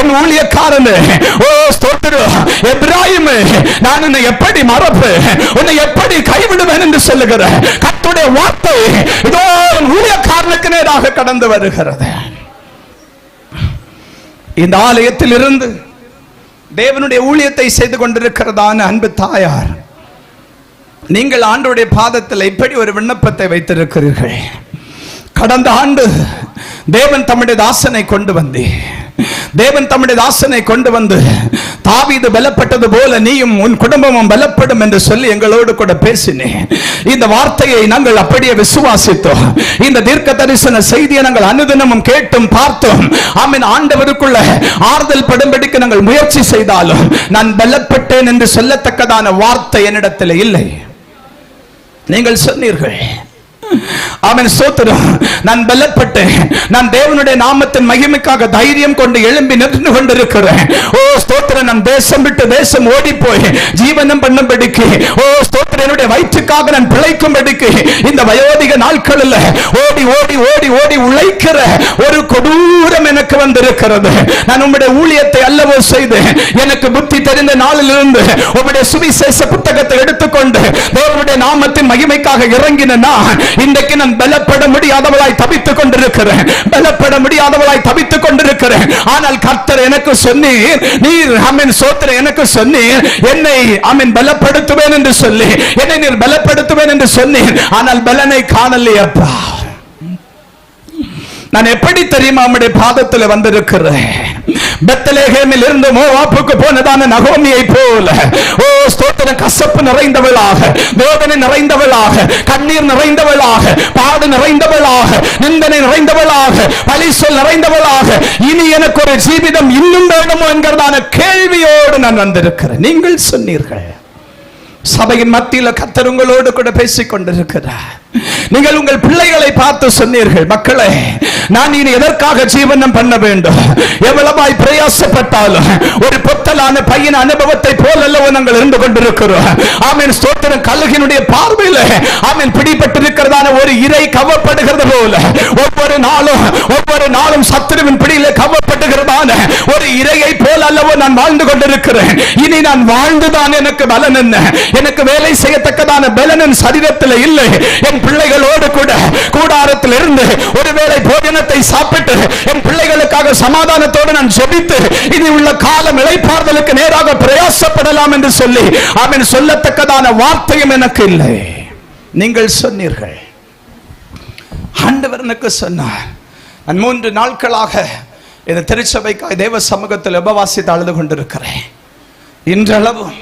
என் ஊழியக்காரனே, ஓ ஸ்தோத்திரம் எப்ராயிமே, நான் உன்னை எப்படி மறப்பேன், உன்னை எப்படி கைவிடுவேன் என்று சொல்லுகிற கர்த்தருடைய வார்த்தை இதோ ஊழியக்காரனுக்கு நேராக கடந்து வருகிறது. இந்த ஆலயத்தில் இருந்து தேவனுடைய ஊழியத்தை செய்து கொண்டிருக்கிறதான அன்பு தாயார், நீங்கள் ஆண்டவருடைய பாதத்தில் இப்படி ஒரு விண்ணப்பத்தை வைத்திருக்கிறீர்கள். கடந்த ஆண்டு தேவன் தம்முடைய தாசனை கொண்டு வந்து, தேவன் தம்முடைய தாசனை கொண்டு வந்து தாவீது பலப்பட்டது போல நீயும் உன் குடும்பமும் பலப்படும் என்று சொல்லி எங்களோடு கூட பேசினேன். இந்த வார்த்தையை நாங்கள் அப்படியே விசுவாசித்தோம். இந்த தீர்க்க தரிசன செய்தியை நாங்கள் அனுதினமும் கேட்டும் பார்த்தோம். ஆமென். ஆண்டவருக்குள்ள ஆறுதல் படும்படிக்கு நாங்கள் முயற்சி செய்தாலும் நான் பலப்பட்டேன் என்று சொல்லத்தக்கதான வார்த்தை என்னிடத்தில் இல்லை. நீங்கள் சொன்னீர்கள், ஆமென் ஸ்தோத்திரம், நான் பலப்பட்டேன், நான் தேவனுடைய நாமத்தின் மகிமைக்காக தைரியம் கொண்டு எழும்பி நின்று கொண்டிருக்கிறேன். ஓ ஸ்தோத்திரம், நான் தேசம் விட்டு தேசம் ஓடி போய் ஜீவனம் பண்ணும்படிக்கு, ஓ ஸ்தோத்திரம், என்னுடைய வயிற்றுக்காக நான் பிழைக்கும்படிக்கு இந்த வயோதிக நாட்களில் ஓடி ஓடி ஓடி ஓடி உழைக்கிற ஒரு கொடூரம் எனக்கு வந்திருக்கிறது. நான் உம்முடைய ஊழியத்தை அல்லவோ செய்து எனக்கு புத்தி தெரிந்த நாளிலிருந்து உம்முடைய சுவிசேஷ புத்தகத்தை எடுத்துக்கொண்டு தேவனுடைய நாமத்தின் மகிமைக்காக இறங்கின நான் இன்றைக்கு நான் பலப்பட முடியாதவளாய் தவித்துக் கொண்டிருக்கிறேன், பலப்பட முடியாதவளாய் தவித்துக் கொண்டிருக்கிறேன். ஆனால் கர்த்தர் எனக்கு சொன்னீர், நீர் ஆமென் ஸ்தோத்திரம் எனக்கு சொன்னீர், என்னை ஆமென் பலப்படுத்துவேன் என்று சொல்லி, என்னை நீர் பலப்படுத்துவேன் என்று சொன்னீர். ஆனால் பலனை காணலையப்பா. நான் எப்படி தெரியுமா உம்முடைய பாதத்தில் வந்திருக்கிறேன்? பெத்லகேமில் இருந்து மோவாப்புக்கு போனதான நகோமியை போல, ஓ ஸ்தோத்திரம், கசப்பு நிறைந்தவளாக, வேதனை நிறைந்தவளாக, கண்ணீர் நிறைந்தவளாக, பாடு நிறைந்தவளாக, நிந்தனை நிறைந்தவளாக, பழிசொல் நிறைந்தவளாக, இனி எனக்கு ஒரு ஜீவிதம் இன்னும் வேண்டுமோ என்கிறதான கேள்வியோடு நான் வந்திருக்கிறேன். நீங்கள் சொன்னீர்கள், சபையின் மத்தியில் கர்த்தர் உங்களோடு கூட பேசிக் கொண்டிருக்கிறார். நீங்கள் உங்கள் பிள்ளைகளை பார்த்து சொன்னீர்கள், மக்களே, நான் இனி எதற்காக ஜீவனம் பண்ண வேண்டும்? எவ்வளவாய் பிரயாசப்பட்டாலும் ஒரு பொத்தலான பையன் அனுபவத்தை போல அல்லவோ நாங்கள் இருந்து கொண்டிருக்கிறோம். ஆமென் ஸ்தோத்திரம். கழுகினுடைய பார்வையில் ஆமென் பிடிபட்டிருக்கிறதான ஒரு இரை கவப்படுகிறது போல ஒவ்வொரு நாளும் சத்துருவின் பிடியில கவப்படுகிறதான ஒரு இரையை போல அல்லவோ நான் வாழ்ந்து கொண்டிருக்கிறேன். இனி நான் வாழ்ந்துதான் எனக்கு பலன் என்ன? எனக்கு வேலை செய்யத்தக்கதான பலன் என் சரீரத்தில் இல்லை. என் பிள்ளைகளோடு கூட கூடாரத்தில் இருந்து ஒருவேளை போஜனத்தை சாப்பிட்டு என் பிள்ளைகளுக்காக சமாதானத்தோடு நான் ஜெபித்து இனி உள்ள காலம் இளைப்பாறுதலுக்கு நேராக பிரயாசப்படலாம் என்று சொல்லி ஆமென் சொல்லத்தக்கதான வார்த்தையும் எனக்கு இல்லை. நீங்கள் சொன்னீர்கள், ஆண்டவர் எனக்கு சொன்னார். நான் 3 நாட்களாக இந்த திருச்சபைக்காக தேவ சமூகத்தில் உபவாசித்து அழுது கொண்டிருக்கிறேன். இன்றளவும்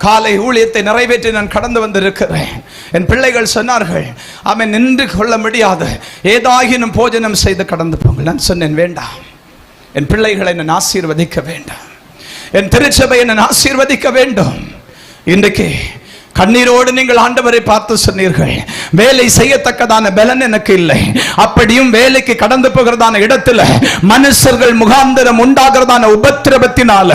காலை ஊழியத்தை நிறைவேற்றி நான் கடந்து வந்திருக்கிறேன். என் பிள்ளைகள் சொன்னார்கள், அவன் நின்று கொள்ள முடியாது, ஏதாகினும் போஜனம் செய்து கடந்து போங்கள். நான் சொன்னேன், வேண்டாம், என் பிள்ளைகளை நான் ஆசீர்வதிக்க வேண்டும், என் திருச்சபையை நான் ஆசீர்வதிக்க வேண்டும். இன்றைக்கு கண்ணீரோடு நீங்கள் ஆண்டவரை பார்த்து சொன்னீர்கள், வேலை செய்யத்தக்கதான பலன் எனக்கு இல்லை. அப்படியும் வேலைக்கு கடந்து போகிறதான இடத்துல மனுஷர்கள் முகாந்திரம் உண்டாகிறதான உபத்திரவத்தினால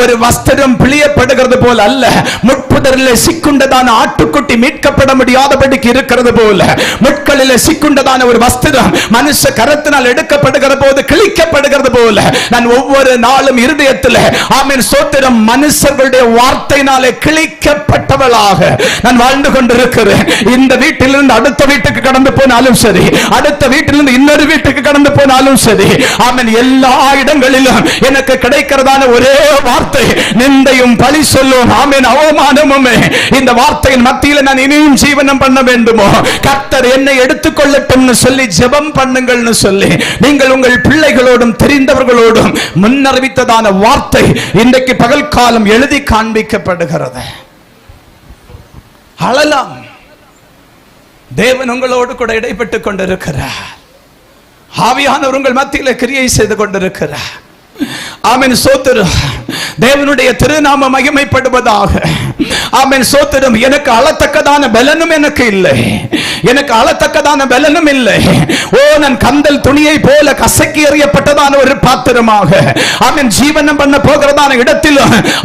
ஒரு வஸ்திரம் பிழியப்படுகிறது போல அல்ல, முட்புதரில் சிக்குண்டதான ஆட்டுக்குட்டி மீட்கப்பட முடியாதபடிக்கு இருக்கிறது போல, முட்களில் சிக்குண்டதான ஒரு வஸ்திரம் மனுஷ கரத்தினால் எடுக்கப்படுகிற போது கிழிக்கப்படுகிறது போல, நான் ஒவ்வொரு நாளும் இருதயத்தில் ஆமென் ஸ்தோத்திரம் மனுஷர்களுடைய வார்த்தையினாலே கிழிக்கப்பட்டவளாக நான் வாழ்ந்து கொண்டிருக்கிறேன். இந்த வீட்டிலிருந்து அடுத்த வீட்டுக்கு கடந்து போனாலும் சரி, அடுத்த வீட்டிலிருந்து இன்னொரு வீட்டுக்கு கடந்து போனாலும் சரி, ஆமென், எல்லா இடங்களிலும் எனக்கு கிடைக்கிறதான ஒரே வார்த்தை நிந்தையும் பழி சொல்லும், ஆமென், அவமானமுமே. இந்த வார்த்தையின் மத்தியில் நான் இனியும் ஜீவனம் பண்ண வேண்டுமோ, கர்த்தர் என்னை எடுத்துக்கொள்ளட்டும் சொல்லி ஜெபம் பண்ணுங்கள்னு சொல்லி நீங்கள் உங்கள் பிள்ளைகளோடும் தெரிந்தவர்களோடும் முன்னறிவித்ததான வார்த்தை இன்றைக்கு பகல் காலம் எழுதி காண்பிக்கப்படுகிறது. அழலாம். தேவன் உங்களோடு கூட இடைப்பட்டுக் கொண்டிருக்கிறார். ஆவியானவர் உங்கள் மத்தியில் கிரியை செய்து கொண்டிருக்கிறார். ஆமென், ஸ்தோத்திரம். தேவனுடைய திருநாம மகிமைப்படுவதாக. ஆமென், ஸ்தோத்திரம். எனக்கு அழத்தக்கதான பலனும் எனக்கு இல்லை, எனக்கு அழத்தக்கதான பலனும் இல்லை. ஓ, நான் கந்தல் துணியை போல கசக்கி எறியப்பட்டதான ஒரு பாத்திரமாக, ஆமென், ஜீவனம் பண்ண போகிறதான இடத்தில்,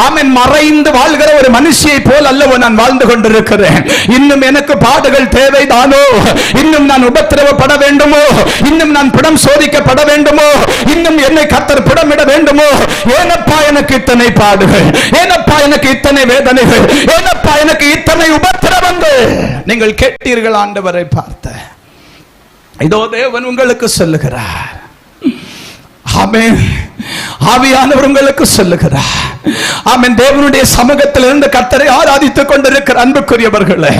ஆமென், மறைந்து வாழ்கிற ஒரு மனுஷியை போல் அல்லவோ நான் வாழ்ந்து கொண்டிருக்கிறேன். இன்னும் எனக்கு பாடுகள் தேவைதானோ? இன்னும் நான் உபத்திரவப்பட வேண்டுமோ? இன்னும் நான் பிடம் சோதிக்கப்பட வேண்டுமோ? இன்னும் என்னை கர்த்தர் பிடமிட வேண்டுமோ? ஏனப்பா எனக்கு இத்தனை பாடுகள்? ஏனப்பா எனக்கு இத்தனை வேதனைகள்? ஏனப்பா எனக்கு இத்தனை உபத்திரவங்கள்? நீங்கள் கேட்டீர்கள் ஆண்டவரை பார்த்த. இதோ தேவன் உங்களுக்கு சொல்லுகிறார். ஆமென். ஆவியானவர் உங்களுக்கு சொல்லுகிறார். ஆமென். தேவனுடைய சமூகத்தில் இருந்து கர்த்தரை ஆராதித்துக் கொண்டிருக்கிற அன்புக்குரியவர்களே,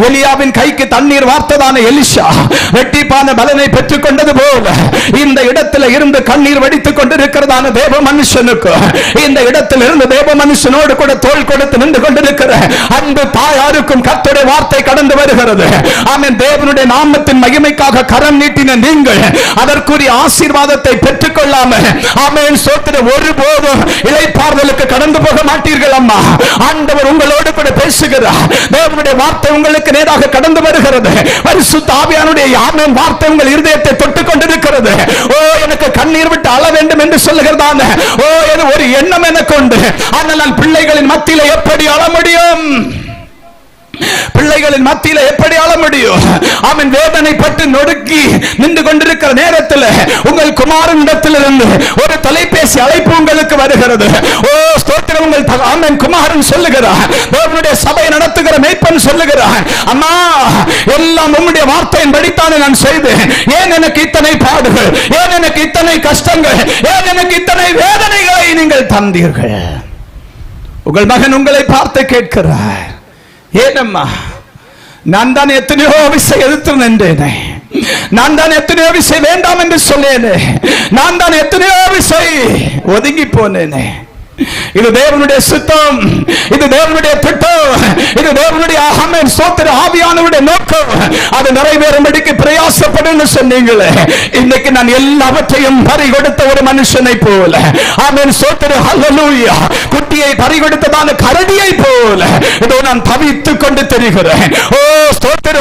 எலியாவின் கைக்கு தண்ணீர் வார்த்ததான எலிஷா வெட்டிப்பான பலனை பெற்றுக் கொண்டது போல இந்த இடத்தில் இருந்து கண்ணீர் வடித்துக் கொண்டிருக்கிறதான தேவ மனுஷனுக்கு, இந்த இடத்தில் இருந்து தேவ மனுஷனோடு கூட தோள் கொடுத்து நின்று கொண்டிருக்கிற அன்பு தாயாருக்கும் கர்த்தருடைய வார்த்தை கடந்து வருகிறது. ஆமென். தேவனுடைய நாமத்தின் மகிமைக்காக கரம் நீட்டின நீங்கள் அதற்குரிய ஆசீர்வாதத்தை பெற்றுக் கொள்ளாமல், ஆமென், ஸ்தோத்திரம், ஒருபோதும் இளைப்பாறுதலுக்கு கடந்து போக மாட்டீர்கள். அம்மா, ஆண்டவர் உங்களோடு கூட பேசுகிறார். தேவனுடைய வார்த்தை உங்களுக்கு நேராக கடந்து வருகிறது. பரிசுத்த ஆவியானுடைய ஆமென் வார்த்தை உங்கள் இருதயத்தை தொட்டுக் கொண்டிருக்கிறது. ஓ, எனக்கு கண்ணீர் விட்டு அழ வேண்டும் என்று சொல்லுகிறதான ஓ, இது ஒரு எண்ணம் எனக்கு உண்டு. ஆனால் நான் பிள்ளைகளின் மத்தியில் எப்படி அழ முடியும்? பிள்ளைகளின் மத்தியில எப்படி ஆள முடியும்? அவன் வேதனைப்பட்டு நொடுக்கி நின்று கொண்டிருக்கிற நேரத்தில் உங்கள் குமாரன் இடத்திலிருந்து ஒரு தொலைபேசி அழைப்பு உங்களுக்கு வருகிறது. ஓ, ஸ்தோத்திரம். உங்கள் ஆமென் குமாரன் சொல்லுகிறார், தேவனுடைய சபை நடத்துகிற மேய்ப்பன் சொல்லுகிறார், அம்மா, எல்லாம் உம்முடைய வார்த்தையின் படித்தானே நான் செய்தேன். ஏன் எனக்கு இத்தனை பாடுகள்? ஏன் எனக்கு இத்தனை கஷ்டங்கள்? ஏன் எனக்கு இத்தனை வேதனைகளை நீங்கள் தந்தீர்கள்? உங்கள் மகன் உங்களை பார்த்து கேட்கிறார், ஏனம்மா, நான் தான் எத்தனையோ விஷயம் எதிர்த்து நின்றேனே, நான் தான் எத்தனையோ விஷயம் வேண்டாம் என்று சொன்னேனே, நான் தான் எத்தனையோ விஷயம் ஒதுங்கி போனேனே. இது தேவனுடைய சித்தம், இது தேவனுடைய திட்டம், இது தேவனுடைய ஆமென் ஸ்தோத்திர ஆவியானவருடைய நோக்கம். அது நிறைவேறும்படிக்கு பிரயாசப்படுன்னு சொன்னீங்களே. இன்னைக்கு நான் எல்லாவற்றையும் பறி கொடுத்த ஒரு மனுஷனை போல, ஆமென் ஸ்தோத்திர ஹல்லேலூயா, குட்டியை பறி கொடுத்ததான கரடியை போல இதோ நான் தவித்துக் கொண்டு திரிகிறேன். ஓ, ஸ்தோத்திர,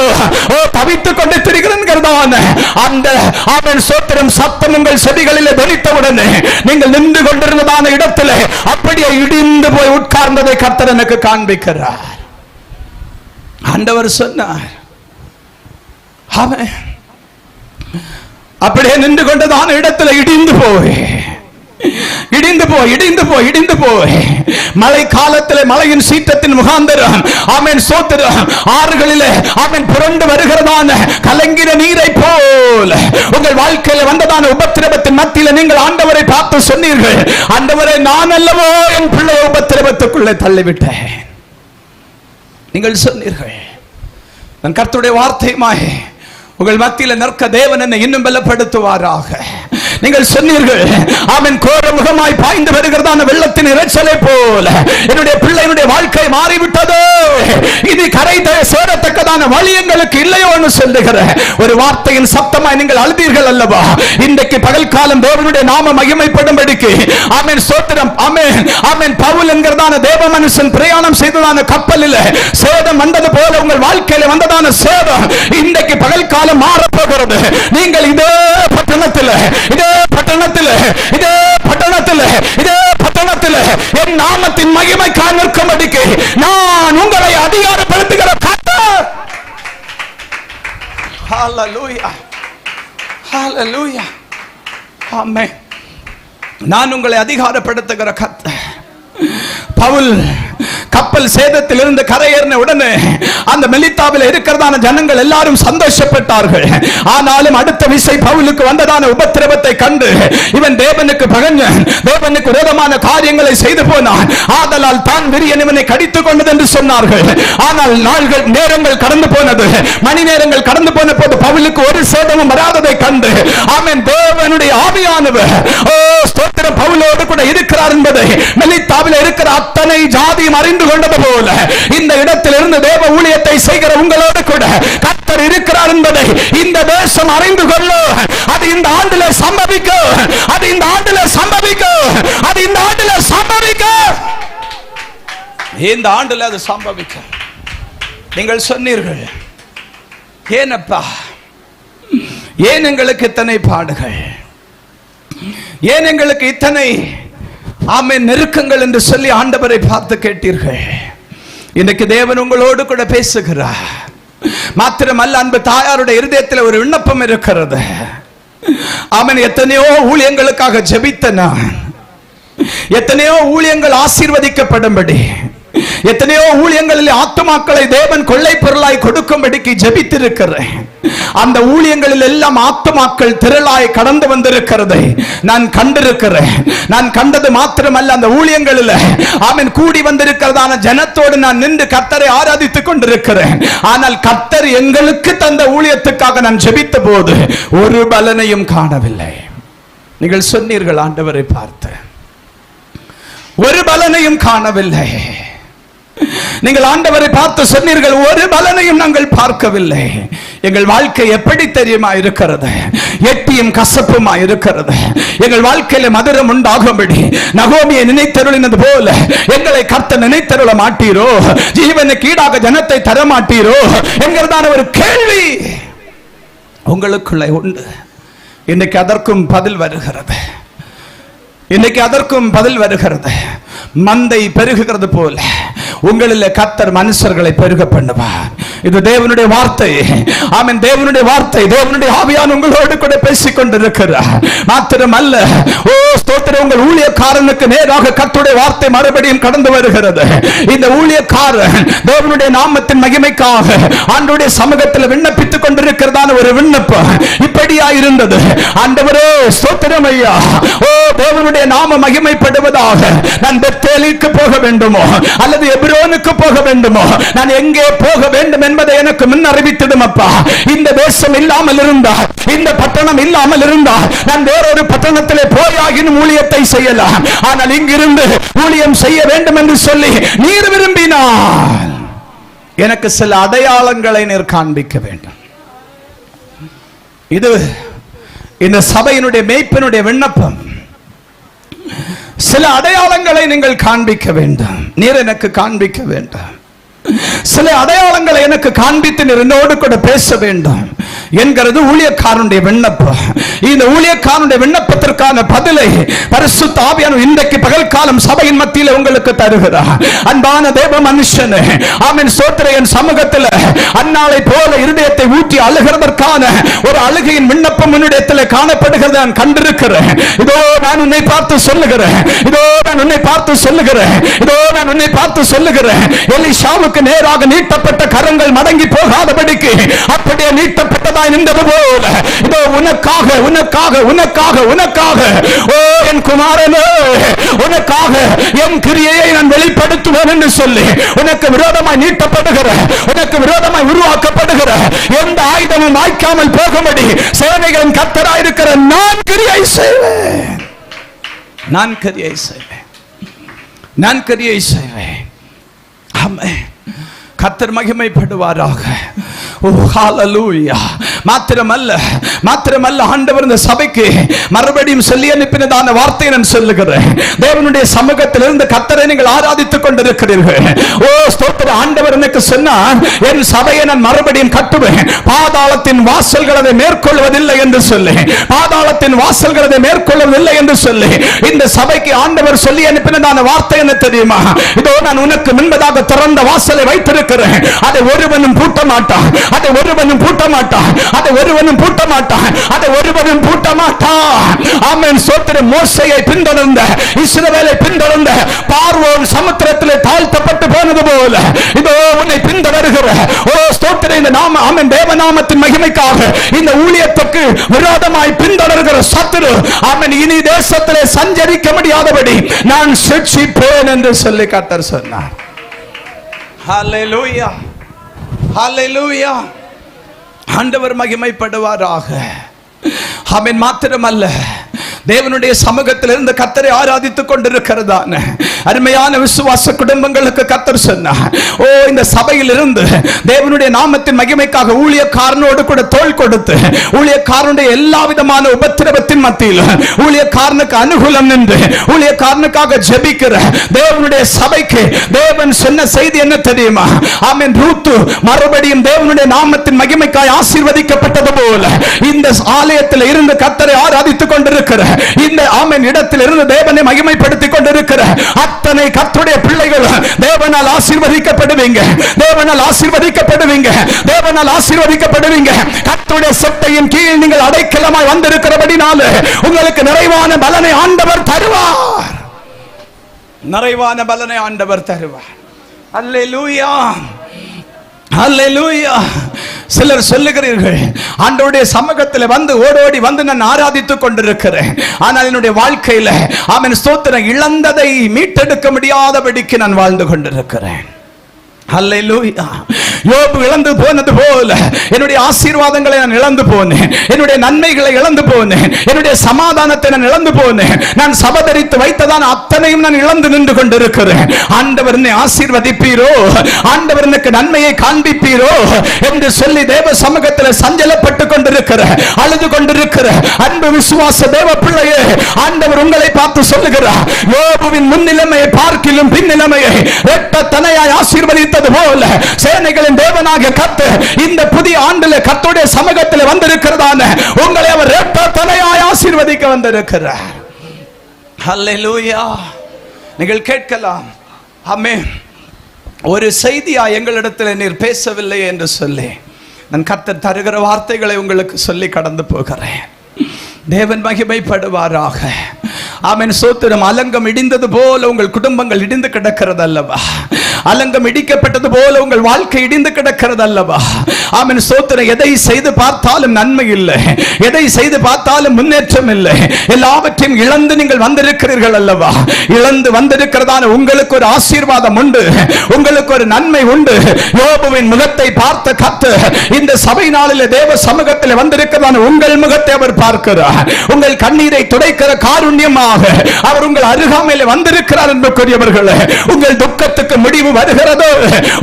ஓ, தவித்துக் கொண்டு திரிகிறேன். அந்த ஆமென் ஸ்தோத்திரம் சத்தம் உங்கள் செவிகளில் தொனித்தவுடனே நீங்கள் நின்று கொண்டிருந்ததான இடத்திலே அப்படியே இடிந்து போய் உட்கார்ந்ததை கர்த்தர் எனக்கு காண்பிக்கிறார். ஆண்டவர் சொன்னார், அப்படியே நின்று கொண்டதான இடத்துல இடிந்து போய் இடிந்து போய் இடிந்து போய் இடிந்து போய் மழை காலத்தில் மழையின் சீற்றத்தின் முகாந்தரம், ஆமென் ஸ்தோத்திரம், ஆறுகளிலே ஆமென் புரண்டு வருகிறதான கலங்கிற நீரை போல உங்கள் வாழ்க்கையில் வந்ததான உபத்திரவத்தின் மத்தியில் நீங்கள் ஆண்டவரை பார்த்து சொன்னீர்கள், ஆண்டவரை, நான் அல்லவோ என் பிள்ளை உபத்திரவத்துக்குள்ளே தள்ளிவிட்டேன். நீங்கள் சொன்னீர்கள், நான் கர்த்தருடைய வார்த்தையுமாய் உங்கள் மத்தியில் நிற்க தேவன் என்னை இன்னும் பலப்படுத்துவாராக. நீங்கள் சொன்னீர்கள், அவன் கோர முகமாய் பாய்ந்து வருகிறதான வெள்ளத்தின் இரைச்சலை போல என்னுடைய பிள்ளையினுடைய வாழ்க்கை மாறிவிட்டதோ, இது கரை சேரத்தக்கதான வழி எங்களுக்கு இல்லையோ என்று சொல்லுகிற ஒரு வார்த்தையின் சத்தமாய் நீங்கள் அழுதீர்கள் அல்லவா? இன்றைக்கு பகல் காலம் தேவனுடைய நாம மகிமைப்படும்படிக்கு, ஆமென் ஸ்தோத்திரம், ஆமென் ஆமென், பவுல் என்கிறதான தேவ மனுஷன் பிரயாணம் செய்ததான கப்பலில் சேதம் வந்தது போல உங்கள் வாழ்க்கையில் வந்ததான சேதம் இன்றைக்கு பகல் காலம் மாறப்போகிறது. நீங்கள் இதே பட்டணத்தில் இதே பட்டணத்தில் இதே பட்டணத்தில் இதே பட்டணத்தில் என் நாமத்தின் மகிமை காண்பிக்கும்படிக்கு நான் உங்களை அதிகாரப்படுத்துகிற கர்த்தர். ஹல்லேலூயா, ஹல்லேலூயா, ஆமென். நான் உங்களை அதிகாரப்படுத்துகிற கர்த்தர். பவுல் கப்பல் சேதத்தில் இருந்து கரையேறின உடனே அந்த மெலித்தாவில் இருக்கிறதான ஜனங்கள் எல்லாரும் சந்தோஷப்பட்டார்கள். ஆனாலும் அடுத்த விசை பவுலுக்கு வந்ததான உபத்திரவத்தை கண்டு இவன் தேவனுக்கு பகஞ்சன், தேவனுக்கு விரோதமான காரியங்களை செய்து போனான், ஆதலால் தான் விரியன் இவனை கடித்துக் கொண்டது என்று சொன்னார்கள். ஆனால் நாள்கள் நேரங்கள் கடந்து போனது, மணி நேரங்கள் கடந்து போன போது பவுலுக்கு ஒரு சேதமும் வராததை கண்டு ஆமென் தேவனுடைய ஆவியானவர் ஸ்தோத்திரம் பவுலோடு கூட இருக்கிறார் என்பதை மெலித்தாவில் இருக்கிற அத்தனை ஜாதியும் அறிந்து கொண்டது போல இந்த இடத்திலிருந்து தேவ ஊழியத்தை செய்கிற உங்களோடு கூட கர்த்தர் இருக்கிறார் என்பதை இந்த தேசம் அறிந்து கொள்ளும். அது இந்த ஆண்டிலே சம்பவிக்கும், அது இந்த ஆண்டிலே சம்பவிக்கும், அது இந்த ஆண்டிலே சம்பவிக்கும், இந்த ஆண்டில் அது சம்பவிக்கும். நீங்கள் சொன்னீர்கள், ஏனப்பா ஏன் எங்களுக்கு இத்தனை பாடுகள், ஏன் எங்களுக்கு இத்தனை ஆமென் நெருக்கங்கள் என்று சொல்லி ஆண்டவரை பார்த்து கேட்டீர்கள். இன்னைக்கு தேவன் உங்களோடு கூட பேசுகிறார். மாத்திரமல்ல, அன்பு தாயாருடைய இருதயத்தில் ஒரு விண்ணப்பம் இருக்கிறது. ஆமென். எத்தனையோ ஊழியங்களுக்காக ஜெபித்த நான், எத்தனையோ ஊழியங்கள் ஆசீர்வதிக்கப்படும்படி, எத்தனையோ ஊழியங்களில் ஆத்துமாக்களை தேவன் கொள்ளை பொருளாய் கொடுக்கும்படிக்கு ஜெபித்திருக்கிறேன். அந்த ஊழியங்களில் எல்லாம் ஆத்துமாக்கள் திரளாய் கடந்து வந்திருக்கிறதை நான் கண்டிருக்கிறேன். நான் கண்டது மாத்திரமல்ல, அந்த ஊழியங்களில் ஆமென் கூடி வந்திருக்கிறதான ஜனத்தோடு நான் நின்று கர்த்தரை ஆராதித்துக் கொண்டிருக்கிறேன். ஆனால் கர்த்தர் எங்களுக்கு தந்த ஊழியத்துக்காக நான் ஜெபித்த போது ஒரு பலனையும் காணவில்லை. நீங்கள் சொன்னீர்கள், ஆண்டவரை பார்த்து ஒரு பலனையும் காணவில்லை. நீங்கள் ஆண்டவரை பார்த்து சொன்னீர்கள், ஒரு பலனையும் நாங்கள் பார்க்கவில்லை. எங்கள் வாழ்க்கை எப்படி தெரியுமா இருக்கிறது? எட்டியும் கசப்புமா இருக்கிறது. எங்கள் வாழ்க்கையில மதுரம் உண்டாகும்படி நகோமியை நினைத்தருளினது போல எங்களை கர்த்தர் நினைத்தருள மாட்டீரோ? ஜீவனுக்கு ஈடாக ஜனத்தை தர மாட்டீரோ என்கிறதான ஒரு கேள்வி உங்களுக்குள்ளே உண்டு. இன்னைக்கு அதற்கும் பதில் வருகிறது. இன்னைக்கு அதற்கும் பதில் வருகிறது. மந்தை பெருகுகிறது போல உங்களில் கர்த்தர் மனுஷர்களை பெருக பண்ணுவார். இது தேவனுடைய வார்த்தை. ஆமென். தேவனுடைய வார்த்தை, தேவனுடைய ஆவியானவர் உங்களோடு கூட பேசிக் கொண்டிருக்கிறார். மாத்திரமல்ல, ஸ்தோத்திரம், உங்கள் ஊழியக்காரனுக்கு நேராக கர்த்தருடைய வார்த்தை மறுபடியும் கடந்து வருகிறது. இந்த ஊழியக்காரன் தேவனுடைய நாமத்தின் மகிமைக்காக ஆண்டவருடைய சமூகத்தில் விண்ணப்பித்துக் கொண்டிருக்கிறதான ஒரு விண்ணப்பம் இப்படியா இருந்தது. ஆண்டவரே ஸ்தோத்திரம் ஐயா, தேவனுடைய நாம மகிமைப்படுவதாக. நான் பெத்தேலுக்கு போக வேண்டுமோ அல்லது எபிரோனுக்கு போக வேண்டுமோ, நான் எங்கே போக வேண்டும் என்பதை எனக்கு முன் அறிவித்திடும் அப்பா. இந்த தேசம் இல்லாமல் இருந்தா, இந்த பட்டணம் இல்லாமல் இருந்தா, நான் வேறொரு பட்டணத்திலே போயாகினும் ஊழியத்தை செய்யலாம். ஆனால் இங்கிருந்து ஊழியம் செய்ய வேண்டும் என்று சொல்லி நீர் விரும்பினார், எனக்கு சில அடையாளங்களை நீர் காண்பிக்க வேண்டும். இது இந்த சபையினுடைய மேய்ப்பினுடைய விண்ணப்பம். சில அடையாளங்களை நீங்கள் காண்பிக்க வேண்டும். நீர் எனக்கு காண்பிக்க வேண்டும். சில அடையாளங்களை எனக்கு காண்பித்து நீர் என்னோடு கூட பேச வேண்டும் என்கிறது ஊழியக்காரனுடைய விண்ணப்பம். இந்த ஊழியக்காரனுடைய விண்ணப்பத்திற்கான பதிலை பரிசுத்த ஆவியானவர் இன்றைக்கு பகல் காலம் சபையின் மத்தியில் உங்களுக்கு தருகிறார். அன்பான தேவ மனுஷனே, ஆமென் ஸ்தோத்திரம், என் சமூகத்தில் அன்னாளை போல இருதயத்தை ஊற்றி அழுகிறதற்கான ஒரு அழுகையின் விண்ணப்பம் என்னிடத்தில் காணப்படுகிறது நான் கண்டிருக்கிறேன். இதோ நான் உன்னை பார்த்து சொல்லுகிறேன், இதோ நான் உன்னை பார்த்து சொல்லுகிறேன், இதோ நான் உன்னை பார்த்து சொல்லுகிறேன். எலிஷாவுக்கு நேராக நீட்டப்பட்ட கரங்கள் மடங்கி போகாதபடிக்கு அப்படியே நீட்டப்பட்டதாய் நின்றது போல இதோ உனக்காக உனக்காக உனக்காக உனக்காக ஓ என் குமாரனே, உனக்காக என் கிரியையை நான் வெளிப்படுத்துவேன் என்று சொல்லி உனக்கு விரோதமாய் நீட்டப்படுகிற, உனக்கு விரோதமாய் உருவாக்கப்படுகிற எந்த ஆயுதமும் வாய்க்காமல் போகும்படி சேனைகளின் கர்த்தராய் இருக்கிற நான் கிரியை செய்வேன், நான் கிரியை செய்வேன், நான் கிரியை செய்வேன். ஆமென். கர்த்தர் மகிமைப்படுவாராக. ஓ ஹalleluya. மாத்திரமல்ல ஆண்டவர் இந்த சபைக்கு மறுபடியும் சொல்லி அனுப்பினதான வார்த்தையை நான் சொல்லுகிறேன். தேவனுடைய சமூகத்திலிருந்து கர்த்தரை நீங்கள் ஆராதித்துக் கொண்டிருக்கிறீர்கள். ஓ ஸ்தோத்திரம். ஆண்டவர் எனக்கு சொன்னார், என் சபையை நான் மறுபடியும் கட்டுவேன், பாதாளத்தின் வாசல்கள் அதை மேற்கொள்வதில்லை என்று சொல்லி, பாதாளத்தின் வாசல்கள் அதை மேற்கொள்வதில்லை என்று சொல்லி இந்த சபைக்கு ஆண்டவர் சொல்லி அனுப்பினதான வார்த்தை என்ன தெரியுமா? இதோ நான் உனக்கு முன்பதாக திறந்த வாசலை வைத்திருக்கிறேன், அதை ஒருவனும் பூட்ட மாட்டான், அதை ஒருவனும் பூட்ட மாட்டான், அதை ஒருவனும் பூட்ட மாட்டான், அதை ஒருவனும் பூட்ட மாட்டான். ஆமென் ஸ்தோத்திரம். மோசேயை பின்தொடர்ந்த, இஸ்ரவேலை பின்தொடர்ந்த பார்வோன் சமுத்திரத்திலே தாழ்த்தப்பட்டு போன சொன்னது போல இதோ உன்னை பின்தொடர்கிற ஸ்தோத்திரம் இந்த நாம ஆமென் தேவநாமத்தின் மகிமைக்காக இந்த ஊழியத்துக்கு விரோதமாய் பின்தொடர்கிற சத்துரு ஆமென் இனி தேசத்திலே சஞ்சரிக்க முடியாதபடி நான் சிட்சிப்பேன் என்று சொல்லி கர்த்தர் சொன்னார். ஹல்லேலூயா, ஹல்லேலூயா. ஆண்டவர் மகிமைப்படுவாராக. ஆமென். மாத்திரமல்ல, தேவனுடைய சமூகத்தில் இருந்து கர்த்தரை ஆராதித்துக் கொண்டிருக்கிறதான அருமையான விசுவாச குடும்பங்களுக்கு கர்த்தர் சொன்னார், இந்த சபையில் இருந்து தேவனுடைய நாமத்தின் மகிமைக்காக ஊழியக்காரனோடு கூட தோள் கொடுத்து ஊழியக்காரனுடைய எல்லா விதமான உபத்திரவத்தின் மத்தியில் ஊழியக்காரனுக்கு அனுகூலம் நின்று ஊழியக்காரனுக்காக ஜெபிக்கிற தேவனுடைய சபைக்கு தேவன் சொன்ன செய்தி என்ன தெரியுமா? ஆமென். ரூத்து மறுபடியும் தேவனுடைய நாமத்தின் மகிமைக்காய் ஆசீர்வதிக்கப்பட்டது போல இந்த ஆலயத்தில் இருந்து கர்த்தரை ஆராதித்துக் கொண்டிருக்கிற இந்த ஆமென் இடத்தில் இருந்து தேவனை மகிமைப்படுத்திக் கொண்டிருக்கிற அத்தனை கர்த்தருடைய பிள்ளைகள் தேவனால் ஆசீர்வதிக்கப்படுவீங்க, தேவனால் ஆசீர்வதிக்கப்படுவீங்க, தேவனால் ஆசீர்வதிக்கப்படுவீங்க. கர்த்தருடைய சட்டையின் கீழ் நீங்கள் அடைக்கலமாய் வந்திருக்கிறபடினால உங்களுக்கு நிறைவான பலனை ஆண்டவர் தருவார். நிறைவான பலனை ஆண்டவர் தருவார். அல்லேலூயா, அல்லேலூயா. சிலர் சொல்லுகிறீர்கள், ஆண்டவருடைய சமூகத்தில் வந்து ஓடோடி வந்து நான் ஆராதித்துக் கொண்டிருக்கிறேன், ஆனால் என்னுடைய வாழ்க்கையில ஆமென் ஸ்தோத்திரம் இழந்ததை மீட்டெடுக்க முடியாதபடிக்கு நான் வாழ்ந்து கொண்டிருக்கிறேன். அல்லேலூயா. யோபு இழந்து போனது போல என்னுடைய ஆசீர்வாதங்களை நான் இழந்து போனேன், என்னுடைய நன்மைகளை இழந்து போனேன், என்னுடைய சமாதானத்தை நான் இழந்து போனேன், நான் சபதரித்து வைத்ததான் அத்தனையும் நான் இழந்து நின்று கொண்டிருக்கிறேன். ஆண்டவர் என்னை ஆசீர்வதிப்பீரோ, ஆண்டவர் எனக்கு நன்மையை காண்பிப்பீரோ என்று சொல்லி தேவ சமூகத்தில் சஞ்சலப்பட்டு கொண்டிருக்கிற அழுது கொண்டிருக்கிற அன்பு விசுவாச தேவ பிள்ளையே, ஆண்டவர் உங்களை பார்த்து சொல்லுகிறார், யோபுவின் முன்னிலைமையை பார்க்கிலும் பின்னிலைமையை இரட்டத்தனையாய் ஆசீர்வதித்தது போல சேனைகளின் தேவனாகிய கர்த்தர் இந்த புதிய ஆண்டிலே கர்த்தருடைய சமூகத்தில் வந்திருக்கிறதான உங்களை அவர் இரட்டத்தனையாய் ஆசீர்வதிக்க வந்திருக்கிறார். ஹல்லேலூயா. நீங்கள் கேட்கலாம், ஆமென், ஒரு செய்தியா எங்களிடத்தில் நீர் பேசவில்லை என்று சொல்லி நான் கர்த்தர் தருகிற வார்த்தைகளை உங்களுக்கு சொல்லி கடந்து போகிறேன். தேவன் மகிமைப்படுவாராக. ஆமென் ஸ்தோத்திரம். அலங்கம் இடிந்தது போல உங்கள் குடும்பங்கள் இடிந்து கிடக்கிறது அல்லவா? அலங்கம் இடிக்கப்பட்டது போல உங்கள் வாழ்க்கை இடிந்து கிடக்கிறது அல்லவா? ஆமென் ஸ்தோத்திரம். எதை செய்து பார்த்தாலும் நன்மை இல்லை, எதை செய்து பார்த்தாலும் முன்னேற்றம் இல்லை, எல்லாவற்றையும் இழந்து நீங்கள் வந்திருக்கிறீர்கள் அல்லவா? இழந்து வந்திருக்கிறதான உங்களுக்கு ஒரு ஆசீர்வாதம் உண்டு, உங்களுக்கு ஒரு நன்மை உண்டு. யோபுவின் முகத்தை பார்த்த கர்த்தர் இந்த சபை நாளிலே தேவ சமூகத்தில் வந்திருக்கிறதான உங்கள் முகத்தை அவர் பார்க்கிறார். உங்கள் கண்ணீரை துடைக்கிற காருண்யமாக அவர் உங்கள் அருகாமையில் வந்திருக்கிறார் என்பதற்குரியவர்களே. உங்கள் துக்கத்துக்கு முடிவு வருகிறது,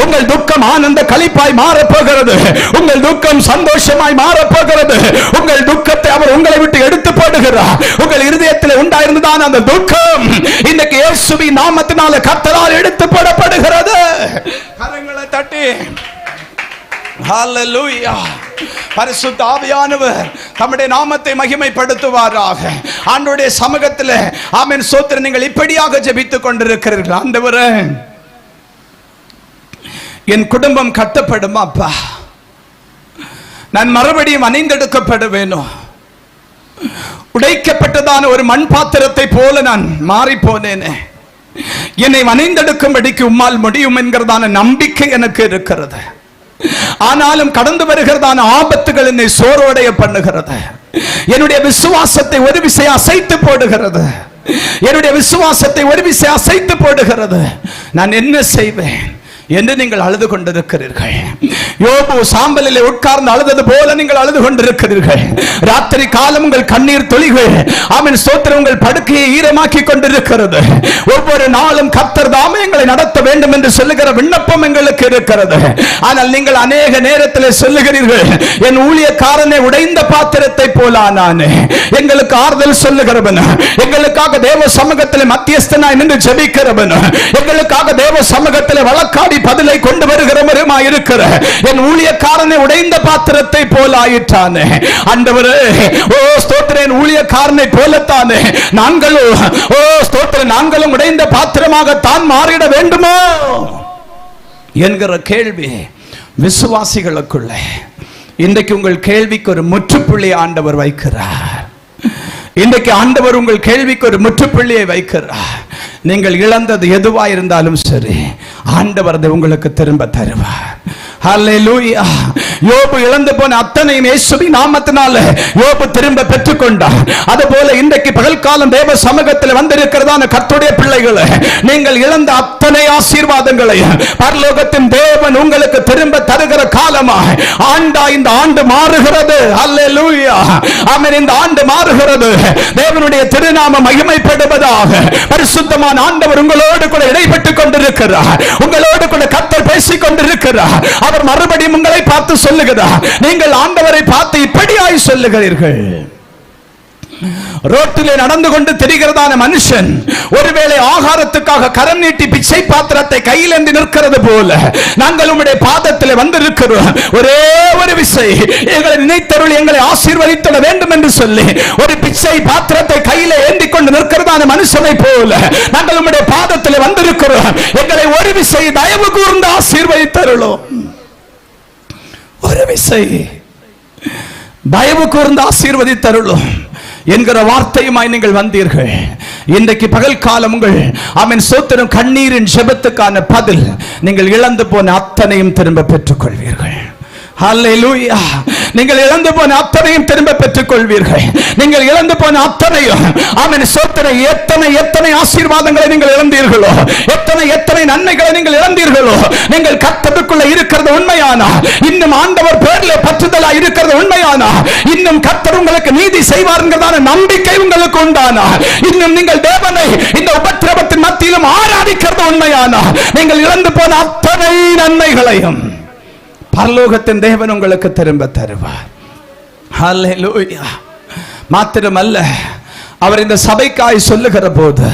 உங்கள் துக்கம் ஆனந்த களிப்பாய் மாறப்போகிறது, உங்கள் துக்கம் சந்தோஷமாய் மாறப்போகிறது. உங்கள் துக்கத்தை அவர் உங்களை விட்டு எடுத்து போடுகிறார். உங்கள் இருதயத்தில் உண்டாயிருந்ததான அந்த துக்கம் இன்றைக்கு இயேசுவின் நாமத்தினால கர்த்தரால் எடுத்து போடப்படுகிறது. கரங்களை தட்டி ஹல்லேலூயா. பரிசுத்த ஆவியானவர் தம்முடைய நாமத்தை மகிமைப்படுத்துவாராக. ஆண்டவருடைய சமூகத்தில் ஆமென் ஸ்தோத்திரம். நீங்கள் இப்படியாக ஜெபித்துக் கொண்டிருக்கிறீர்கள், ஆண்டவரே என் குடும்பம் கட்டப்படும் அப்பா, நான் மறுபடியும் அணிந்தெடுக்கப்பட வேணும், உடைக்கப்பட்டதான ஒரு மண் பாத்திரத்தை போல நான் மாறி போனேனே, என்னை அணிந்தெடுக்கும்படிக்கு உம்மால் முடியும் என்கிறதான நம்பிக்கை எனக்கு இருக்கிறது. ஆனாலும் கடந்து வருகிறதான ஆபத்துகள் என்னை சோர்வடைய பண்ணுகிறது, என்னுடைய விசுவாசத்தை ஒரு விசை அசைத்து போடுகிறது, என்னுடைய விசுவாசத்தை ஒரு விசை அசைத்து போடுகிறது. நான் என்ன செய்வேன் என்று நீங்கள் அழுது கொண்டிருக்கிறீர்கள். யோபு சாம்பலிலே உட்கார்ந்து அழுதது போல நீங்கள் அழுது கொண்டிருக்கிறீர்கள். ராத்திரி காலம் உங்கள் கண்ணீர் துளிகள் ஆமென் ஸ்தோத்திரம் உங்கள் படுக்கையை ஈரமாக்கி கொண்டிருக்கிறது. ஒவ்வொரு நாளும் கர்த்தர் தாமே எங்களை நடத்த வேண்டும் என்று சொல்லுகிற விண்ணப்பம் எங்களுக்கு இருக்கிறது. ஆனால் நீங்கள் அநேக நேரத்தில் சொல்லுகிறீர்கள், என் ஊழியக்காரனை உடைந்த பாத்திரத்தை போலானானே. எங்களுக்கு ஆறுதல் சொல்லுகிறவன், எங்களுக்காக தேவ சமூகத்தில் மத்தியஸ்தனாய் நின்று ஜெபிக்கிறவன், எங்களுக்காக தேவ சமூகத்தில் வழக்காடி பதிலை கொண்டு வருகிறவருமாய் இருக்கிற என் ஊழியக்காரனை உடைந்த பாத்திரத்தை போல ஆயிற்றானே. ஆண்டவரே, ஓ ஸ்தோத்திரம், ஊழியக்காரனை போலத்தானே நாங்களும், ஓ ஸ்தோத்திரம், நாங்களும் உடைந்த பாத்திரமாக தான் மாறிட வேண்டுமோ என்கிற கேள்வி விசுவாசிகளுக்குள்ள இன்றைக்கு உங்கள் கேள்விக்கு ஒரு முற்றுப்புள்ளி ஆண்டவர் வைக்கிறார். இன்றைக்கு ஆண்டவர் உங்கள் கேள்விக்கு ஒரு முற்றுப்புள்ளியை வைக்கிறார். நீங்கள் இழந்தது எதுவா இருந்தாலும் சரி, ஆண்டவர் அதை உங்களுக்கு திரும்ப தருவார். ஹல்லேலூயா. யோபு இழந்து போன அத்தனையும் இயேசுவின் நாமத்தினால யோபு திரும்ப பெற்றுக்கொண்டார். அதுபோல இன்றைக்கு பகல்காலம் தேவ சமூகத்தில் வந்திருக்கிறதான கர்த்தருடைய பிள்ளைகளை, நீங்கள் இழந்த அத்தனை ஆசீர்வாதங்களை பரலோகத்தின் தேவன் உங்களுக்கு திரும்ப தருகிற காலமாய் இந்த ஆண்டு மாறுகிறது. ஹல்லேலூயா. ஆமென். இந்த ஆண்டு மாறுகிறது. தேவனுடைய திருநாமம் மகிமைப்படுவதாக. பரிசுத்தமான ஆண்டவர் உங்களோடு கூட இடைப்பட்டுக் கொண்டிருக்கிறார். உங்களோடு கூட கர்த்தர் பேசிக் கொண்டிருக்கிறார். அவர் மறுபடியும் உங்களை பார்த்து சொல்லுகிறார். நீங்கள் ஆண்டவரை பார்த்து இப்படியாய் சொல்லுகிறீர்கள். ரோட்டிலே நடந்து கொண்டு திரிகிறதான மனுஷன் ஒருவேளை ஆகாரத்துக்காக கரம் நீட்டி பிச்சை பாத்திரத்தை கையில் ஏந்தி நிற்கிறது போல நாங்கள் உம்முடைய பாதத்தில் வந்திருக்கிறோம். ஒரே ஒரு விசை எங்களை நினைத்தருள், எங்களை ஆசீர்வதித்திட வேண்டும் என்று சொல்லி ஒரு பிச்சை பாத்திரத்தை கையில ஏந்தி கொண்டு நிற்கிறதான மனுஷனை போல நாங்கள் உம்முடைய பாதத்தில் வந்திருக்கிறோம். எங்களை ஒரு விசை தயவு கூர்ந்து ஆசீர்வதித்தருளும். ஒரு விசை தயவு கூர்ந்து ஆசீர்வதித்தருளும் என்கிற வார்த்தையுமாய் நீங்கள் வந்தீர்கள். இன்றைக்கு பகல் காலம் உங்கள் ஆமென் சோத்திரம் கண்ணீரின் ஜெபத்துக்கான பதில். நீங்கள் இழந்து போன அத்தனையும் திரும்ப பெற்றுக் கொள்வீர்கள். ஹல்லேலூயா. நீங்கள் இழந்து போன அத்தனையும் திரும்ப பெற்றுக் கொள்வீர்கள். நீங்கள் இழந்து போன அத்தனையும் ஆமென் சோத்திரம் எத்தனை ஆசீர்வாதங்களை நீங்கள் இழந்தீர்களோ, எத்தனை நன்மைகளை நீங்கள் இழந்தீர்களோ, நீங்கள் கர்த்தருக்குள்ள இருக்கிறது உண்மையானா, இன்னும் ஆண்டவர் பேர்ல பற்றுதலா இருக்கிறது உண்மையானா, இன்னும் கர்த்தர் உங்களுக்கு நீதி செய்வார் என்கிறதான நம்பிக்கை உங்களுக்கு உண்டானா, இன்னும் நீங்கள் தேவனை இந்த உபத்திரவத்தின் மத்தியிலும் ஆராதிக்கிறது உண்மையானா, நீங்கள் இழந்து போன அத்தனை நன்மைகளையும் பரலோகத்தின் தேவன் உங்களுக்கு திரும்ப தருவார். ஹல்லேலூயா. மாத்திரமல்ல, அவர் இந்த சபைக்காய் சொல்லுகிற போது,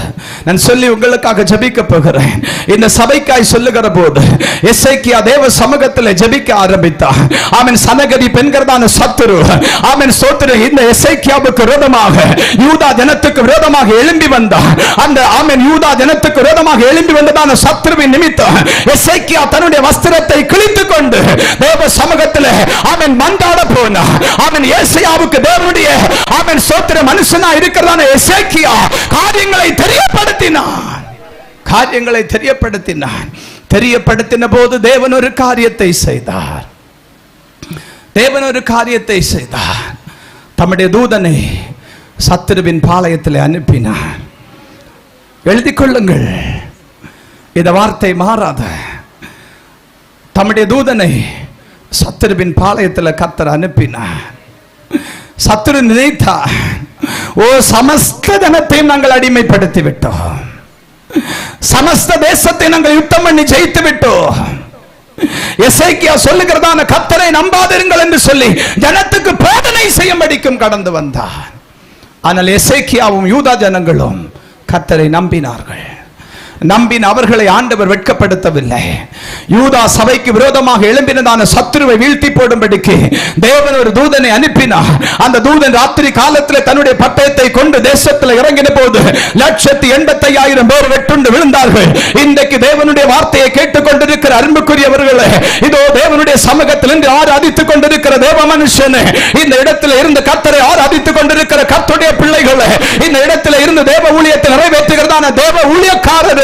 நான் சொல்லி உங்களுக்காக ஜெபிக்க போகிறேன். இந்த சபைக்காய் சொல்லுகிற போது எசேக்கியா தேவ சமூகத்தில் ஜெபிக்க ஆரம்பித்தார். ஆமென். சனகரி பெண்கிறதான சத்துரு ஆமென் சோத்திரம் இந்த எசேக்கியாவுக்கு விரோதமாக, யூதா ஜனத்துக்கு விரோதமாக எழும்பி வந்தார். அந்த ஆமென் யூதா ஜனத்துக்கு விரோதமாக எழும்பி வந்ததான சத்துருவின் நிமித்தம் எசேக்கியா தன்னுடைய வஸ்திரத்தை கிழித்துக் கொண்டு தேவ சமூகத்தில் ஆமென் மன்றாட போனார். ஆமென். ஏசாயாவுக்கு தேவனுடைய ஆமென் சோத்திர மனுஷனா இருக்கிறதான எசேக்கியா காரியங்களை தெரியப்படுத்தினான். தெரியப்படுத்தின போது தேவன் ஒரு காரியத்தை செய்தார். தம்முடைய தூதனை சத்துருவின் பாளையத்தில் அனுப்பினார். எழுதிக் கொள்ளுங்கள், இந்த வார்த்தை மாறாத. தம்முடைய தூதனை சத்துருவின் பாளையத்தில் கர்த்தர் அனுப்பினார். சத்துரு நினைத்தார், ஓ சமஸ்த ஜனத்தையும் நாங்கள் அடிமைப்படுத்தி விட்டோம், சமஸ்த தேசத்தை நாங்கள் யுத்தம் பண்ணி ஜெயித்து விட்டோம். எசேக்கியா சொல்லுகிறதான கர்த்தரை நம்பாதிருங்கள் என்று சொல்லி ஜனத்துக்கு போதனை செய்யும்படிக்கும் கடந்து வந்தார். ஆனால் எசேக்கியாவும் யூதா ஜனங்களும் கர்த்தரை நம்பினார்கள். நம்பின அவர்களை ஆண்டவர் வெட்கப்படுத்தவில்லை. யூதா சபைக்கு விரோதமாக எழும்பினதான சத்துருவை வீழ்த்தி போடும்படிக்கு தேவன் ஒரு தூதனை அனுப்பினார். அந்த தூதன் ராத்திரி காலத்தில் தன்னுடைய பட்டயத்தை கொண்டு தேசத்தில் இறங்கின போது 185,000 பேர் வெட்டுண்டு விழுந்தார்கள். இன்றைக்கு தேவனுடைய வார்த்தையை கேட்டுக் கொண்டிருக்கிற அன்புக்குரியவர்களே, இதோ தேவனுடைய சமூகத்தில் இன்று ஆராதித்துக் கொண்டிருக்கிற தேவ மனுஷனே, இந்த இடத்தில் இருந்து கர்த்தரை ஆராதித்துக் கொண்டிருக்கிற கர்த்தருடைய பிள்ளைகளே, இந்த இடத்தில் இருந்து தேவ ஊழியத்தை நிறைவேற்றுகிறதான தேவ ஊழியக்காரர்,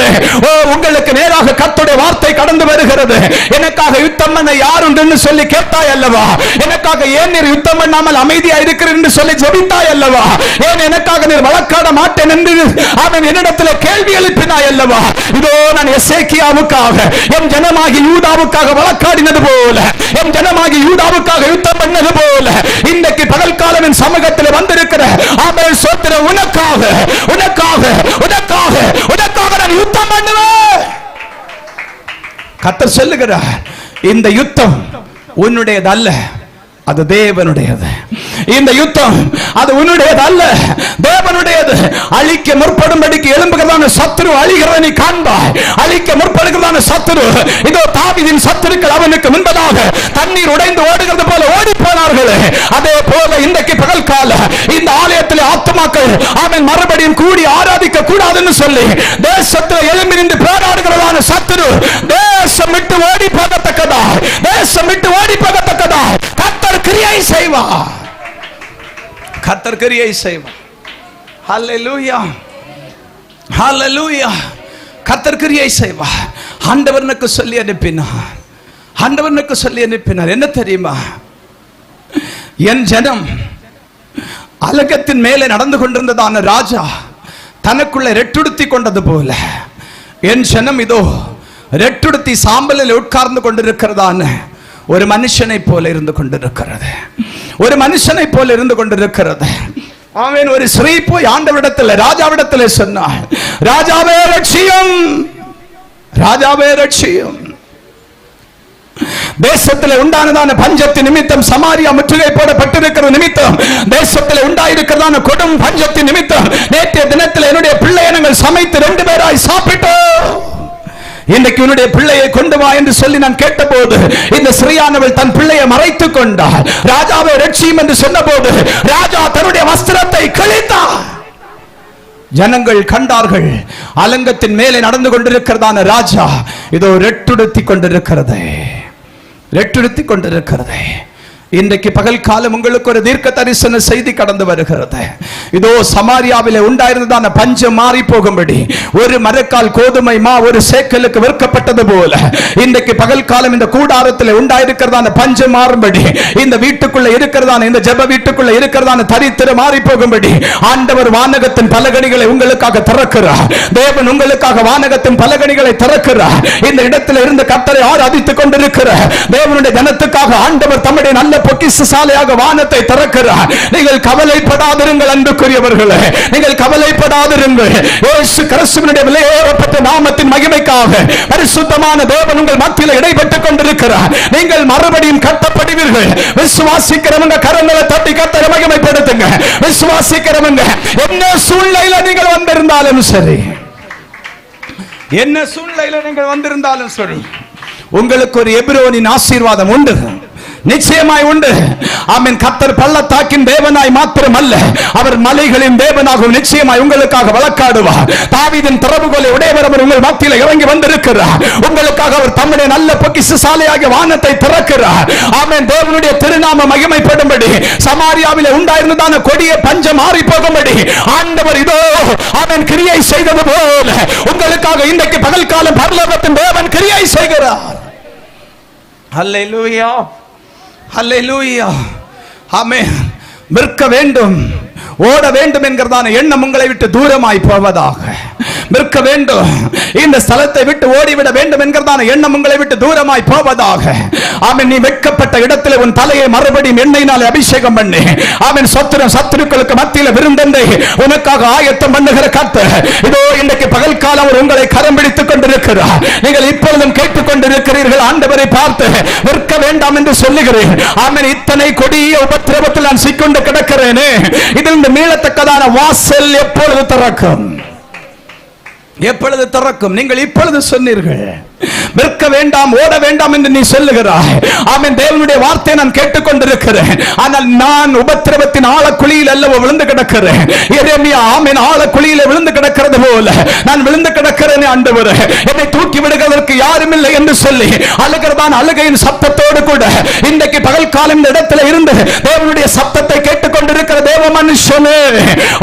உங்களுக்கு நேராக கர்த்தருடைய வார்த்தை கடந்து வருகிறது. எனக்காக யுத்தம் பண்ண யார் உண்டு சொல்லி கேட்டாய் அல்லவா? எனக்காக ஏன் நீர் யுத்தம் பண்ணாமல் அமைதியா இருக்கிறீர் என்று சொல்லி ஜெபித்தாய் அல்லவா? ஏன் எனக்காக நீர் வழக்காட மாட்டேன் என்று அவன் என்னிடத்தில் கேள்வி எழுப்பினாய் அல்லவா? இதோ நான் எசேக்கியாவுக்காக, என் ஜனமாகி யூதாவுக்காக வழக்காடினது போல, என் ஜனமாகி யூதாவுக்காக யுத்தம் பண்ணது போல, இன்றைக்கு பகல் காலத்தின் சமூகத்தில் வந்திருக்கிற ஆமென் சோத்திர உனக்காக நான் யுத்தம் பண்ணுவேன். கர்த்தர் சொல்லுகிறார், இந்த யுத்தம் உன்னுடையது அல்ல, அது தேவனுடையது. இந்த யுத்தம் அது உன்னுடையது அல்ல, தேவனுடையது. அழிக்க முற்படும்படிக்கு எழும்புகிறதான சத்துரு அழிகிறத நீ காண்பாய். அழிக்க முற்படுகிறதான சத்துரு, இதோ தாவீதின் சத்துருக்கள் அவனுக்கு முன்பதாக தண்ணீர் உடைந்து ஓடுகிறது போல ஓடி போனார்களே, அதே போல இன்றைக்கு பகல் கால இந்த ஆலயத்தில் ஆத்துமாக்கள் அவன் மறுபடியும் கூடி ஆராதிக்க கூடாதுன்னு சொல்லி தேசத்தில் எழும்பி நின்று போராடுகிறதான சத்துரு தேசம் விட்டு ஓடி போகத்தக்கதா, கர்த்தர் கிரியை செய்வார். கர்த்தர் கிரியை செய்வார். ஹல்லேலூயா, ஹல்லேலூயா. கர்த்தர் கிரியை செய்வார். ஆண்டவனுக்கு சொல்லி அனுப்பினார். ஆண்டவனுக்கு சொல்லி அனுப்பினார். என்ன தெரியுமா? என் ஜனம் அலங்கத்தின் மேலே நடந்து கொண்டிருந்ததான ராஜா தனக்குள்ள ரெட்டுடுத்தி கொண்டது போல என் ஜனம் இதோ ரெட்டுடுத்தி சாம்பலில் உட்கார்ந்து கொண்டிருக்கிறதான ஒரு மனுஷனை போல இருந்து கொண்டிருக்கிறது. ஒரு மனுஷனை போல இருந்து கொண்டிருக்கிறது. அவன் ஒரு ஸ்ரீ போய் ஆண்டவரிடத்தில் ராஜாவிடத்தில் சொன்னான், ராஜாவே ரட்சியும், ராஜாவே ரட்சியும். தேசத்தில் உண்டானதான பஞ்சத்தின் நிமித்தம் சமாரியா முற்றுகை போடப்பட்டிருக்கிற நிமித்தம், தேசத்தில் உண்டாயிருக்கிறதான கொடும் பஞ்சத்தின் நிமித்தம் நேற்றைய தினத்தில் என்னுடைய பிள்ளையை நாங்கள் சமைத்து 2 பேராய் சாப்பிட்டோம். இன்றைக்கு உன்னுடைய பிள்ளையை கொண்டு வா என்று சொல்லி நான் கேட்டபோது இந்த ஸ்ரீயானவள் தன் பிள்ளையை மறைத்துக் கொண்டாள். ராஜாவை ரட்சியும் என்று சொன்னபோது ராஜா தன்னுடைய வஸ்திரத்தை கிழித்தார். ஜனங்கள் கண்டார்கள், அலங்கத்தின் மேலே நடந்து கொண்டிருக்கிறதான ராஜா இதோ ரெட்டுடுத்தி கொண்டிருக்கிறது, ரெட்டுடுத்தி கொண்டிருக்கிறது. இன்றைக்கு பகல் காலம் உங்களுக்கு ஒரு தீர்க்க தரிசன செய்தி கடந்து வருகிறது. இதோ சமாரியாவிலே உண்டாயிருந்ததான பஞ்சம் மாறி போகும்படி ஒரு மரக்கால் கோதுமை மா ஒரு சேக்கலுக்கு விற்கப்பட்டது போல இன்றைக்கு பகல் காலம் இந்த கூடாரத்தில் உண்டாயிருக்கிறதான பஞ்சம் மாறும்படி, இந்த வீட்டுக்குள்ள இருக்கிறதான இந்த ஜெப வீட்டுக்குள்ள இருக்கிறதான தரித்திரம் மாறி போகும்படி ஆண்டவர் வானகத்தின் பலகணிகளை உங்களுக்காக திறக்கிறார். தேவன் உங்களுக்காக வானகத்தின் பலகணிகளை திறக்கிறார். இந்த இடத்தில் இருந்து கர்த்தரை ஆராதித்துக் கொண்டிருக்கிறார் தேவனுடைய ஜனத்துக்காக ஆண்டவர் தம்முடைய நல்ல பொக்கிஷசாலையாக வானத்தை திறக்கிறார். நீங்கள் கவலைப்படாதிருங்கள் அன்புக்குரியவர்களே, நீங்கள் கவலைப்படாதிருங்கள். இயேசு கிறிஸ்துவினுடைய விலையேறப்பட்ட நாமத்தின் மகிமைக்காக பரிசுத்தமான தேவன் உங்கள் மத்தியில் இடைப்பட்டுக் கொண்டிருக்கிறார். நீங்கள் மறுபடியும் கட்டப்படுவீர்கள். விசுவாசிக்கிறவங்க கரங்களை தட்டி கர்த்தரை மகிமைப்படுத்துங்க. விசுவாசிக்கிறவங்க என்ன சூழ்நிலையில நீங்கள் வந்திருந்தாலும் சரி, என்ன சூழ்நிலையில நீங்கள் வந்திருந்தாலும் சரி, உங்களுக்கு ஒரு எபிரோனின் ஆசீர்வாதம் உண்டு, நிச்சயமாய் உண்டு. ஆமென். கர்த்தர் பள்ளத்தாக்கின் தேவனாய் மாத்திரம் அல்ல, அவர் மலைகளின் தேவனாகவும் நிச்சயமாய் உங்களுக்காக வழக்காடுவார். தாவீதின் திறவுகோலை உடையவர் அவர் உங்கள் மத்தியில் இறங்கி வந்திருக்கிறார். உங்களுக்காக அவர் தம்முடைய நல்ல பொக்கிஷசாலையாகிய வானத்தை திறக்கிறார். ஆமென். தேவனுடைய திருநாம மகிமைப்படும்படி, சமாரியாவிலே உண்டாயிருந்ததான கொடிய பஞ்சம் மாறி போகும்படி ஆண்டவர் இதோ அவன் கிரியை செய்தது போல உங்களுக்காக இன்றைக்கு பகல் காலம் பரலோகத்தின் தேவன் கிரியை செய்கிறார். ஹல்லேலூயா, ஹல்லேலூயா, ஆமென். விற்க வேண்டும், ஓட வேண்டும் என்கிறதான எண்ணம் உங்களை விட்டு தூரமாய் போவதாக. விற்க வேண்டும், இந்த ஸ்தலத்தை விட்டு ஓடிவிட வேண்டும் என்கிறதான எண்ணம் உங்களை விட்டு தூரமாய் போவதாக. ஆமென். நீ வெட்கப்பட்ட இடத்தில் உன் தலையை மறுபடியும் எண்ணெயினால் அபிஷேகம் பண்ணி, ஆமென், சத்துருக்களுக்கு மத்தியில் விருந்தென்றை உனக்காக ஆயத்தம் பண்ணுகிற கர்த்தர் இதோ இன்றைக்கு பகல் காலம் உங்களை கரம் பிடித்துக் கொண்டிருக்கிறார். நீங்கள் இப்பொழுதும் கேட்டுக் கொண்டிருக்கிறீர்கள், ஆண்டவரை பார்த்து விற்க வேண்டாம் என்று சொல்லுகிறேன். ஆமென். இத்தனை கொடிய உபத்திரவத்தில் நான் சிக்கொண்டு கிடக்கிறேனே, இதில் மீளத்தக்கதான வாசல் எப்பொழுது திறக்கும்? எப்பொழுது திறக்கும்? நீங்கள் இப்பொழுது சொன்னீர்கள், விற்க வேண்டாம், ஓட வேண்டாம் என்று நீ சொல்லுகிறாய். ஆமென். தேவனுடைய வார்த்தை நான் கேட்டுக்கொண்டிருக்கிறேன். ஆனால் நான் உபத்திரவத்தின் ஆழக்குழியில் அல்லவோ விழுந்து கிடக்கிறேன். எரேமியா ஆமென் ஆழக்குழியிலே விழுந்து கிடக்கிறது போல நான் விழுந்து கிடக்கிறேன். ஆண்டவரே, என்னை தூக்கி விடுவதற்கு யாரும் இல்லை என்று சொல்லி அழுகிறதான் அழுகையின் சத்தத்தோடு கூட இன்றைக்கு பகல் காலம் இந்த இடத்துல இருந்து தேவனுடைய சத்தத்தை கேட்டுக்கொண்டிருக்கிற தேவ மனுஷனே,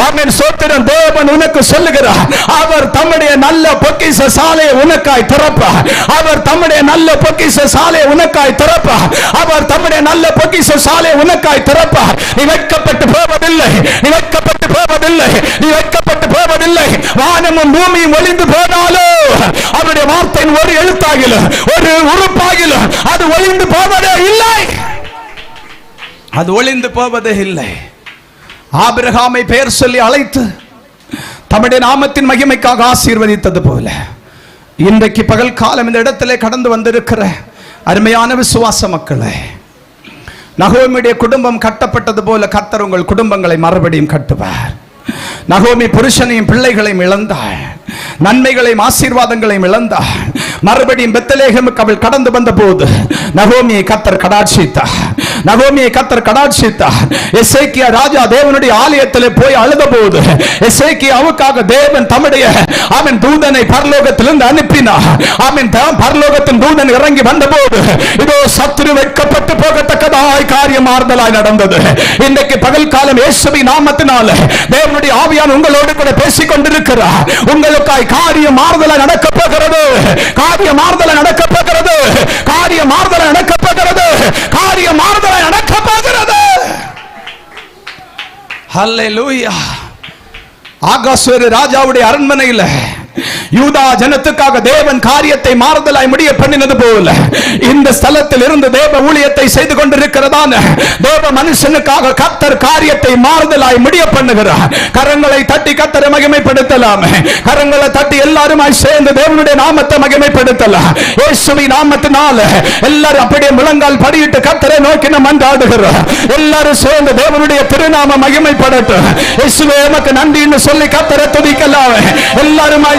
ஆமென், சோத்திரம். தேவன் உனக்கு சொல்லுகிறார், அவர் தம்முடைய நல்ல பொக்கிஷசாலையை உனக்காய் திறப்பார். அவர் தம்முடைய நல்ல பொக்கிஷசாலையை உனக்காய் திறப்பார். அவர் தம்முடைய நல்ல பொக்கிஷசாலையை உனக்காய் திறப்பார். நீ வெட்கப்பட்டு போவதில்லை, நீ வெட்கப்பட்டு போவதில்லை, நீ வெட்கப்பட்டு போவதில்லை. வானமும் பூமியும் ஒளிந்து போனாலும் அவருடைய வார்த்தையின் ஒரு எழுத்தாகிலும் ஒரு உறுப்பாகிலும் அது ஒளிந்து போவதே இல்லை, அது ஒளிந்து போவதே இல்லை. ஆபிரகாமை பெயர் சொல்லி அழைத்து தம்முடைய நாமத்தின் மகிமைக்காக ஆசீர்வதித்தது போல இன்றைக்கு பகல் காலம் இந்த இடத்திலே கடந்து வந்திருக்கிற அருமையான விசுவாச மக்களே, நகோமியுடைய குடும்பம் கட்டப்பட்டது போல கர்த்தர் உங்கள் குடும்பங்களை மறுபடியும் கட்டுவார். நகோமி புருஷனையும் பிள்ளைகளையும் இழந்தாள், நன்மைகளையும் ஆசீர்வாதங்களையும் இழந்தாள். மறுபடியும் பெத்லகேமுக்கு அவள் கடந்து வந்த போது நகோமியை கர்த்தர் கடாட்சித்தார். நகோமியை கர்த்தர் கடாட்சித்தார். எசேக்கியா ராஜா தேவனுடைய ஆலயத்தில் போய் அழுத போது எசேக்கியாவுக்காக தேவன் தம்முடைய தூதனை பரலோகத்திலிருந்து அனுப்பினார். பரலோகத்தின் தூதன் இறங்கி வந்தபோது இதோ சத்துரு வெட்கப்பட்டு போகத்தக்கதாய் காரியம் மாறுதலாய் நடந்தது. இன்றைக்கு பகல் காலம் இயேசுவின் நாமத்தினால தேவனுடைய ஆவியான் உங்களோடு கூட பேசிக் கொண்டிருக்கிறார். உங்களுக்காய் காரியம் மாறுதலாய் நடக்க போகிறது. காரியம் மாறுதலாய் நடக்க போகிறது. காரியம் மாறுதலாய் நடக்க போகிறது. காரியம் மாறுதலாய் நடக்க போகிறது. ஹல்லேலூயா. ஆகாஸ்வேரு ராஜாவுடைய அரண்மனையில் யூதா ஜனத்துக்காக தேவன் காரியத்தை மாறுதலாய் முடிய பண்ணினது போல இந்த ஸ்தலத்தில் இருந்து தேவ ஊழியத்தை செய்து கொண்டிருக்கிறதான தேவ மனுஷனுக்காக கர்த்தர் காரியத்தை மாறுதலாய் முடிய பண்ணுகிறார். கரங்களை தட்டி கர்த்தரை மகிமைப்படுத்தலாம். கரங்களை தட்டி எல்லாருமாய் சேர்ந்து தேவனுடைய நாமத்தை மகிமைப்படுத்தலாம். இயேசுவின் நாமத்தினால எல்லாரும் அப்படியே முழங்கால் படியிட்டு கர்த்தரை நோக்கி நாம் மன்றாடுகிறோம். எல்லாரும் சேர்ந்து தேவனுடைய திருநாம மகிமைப்படட்டும். இயேசுவே உமக்கு நன்றின்னு சொல்லி கர்த்தரை துதிக்கலாம். எல்லாருமாய்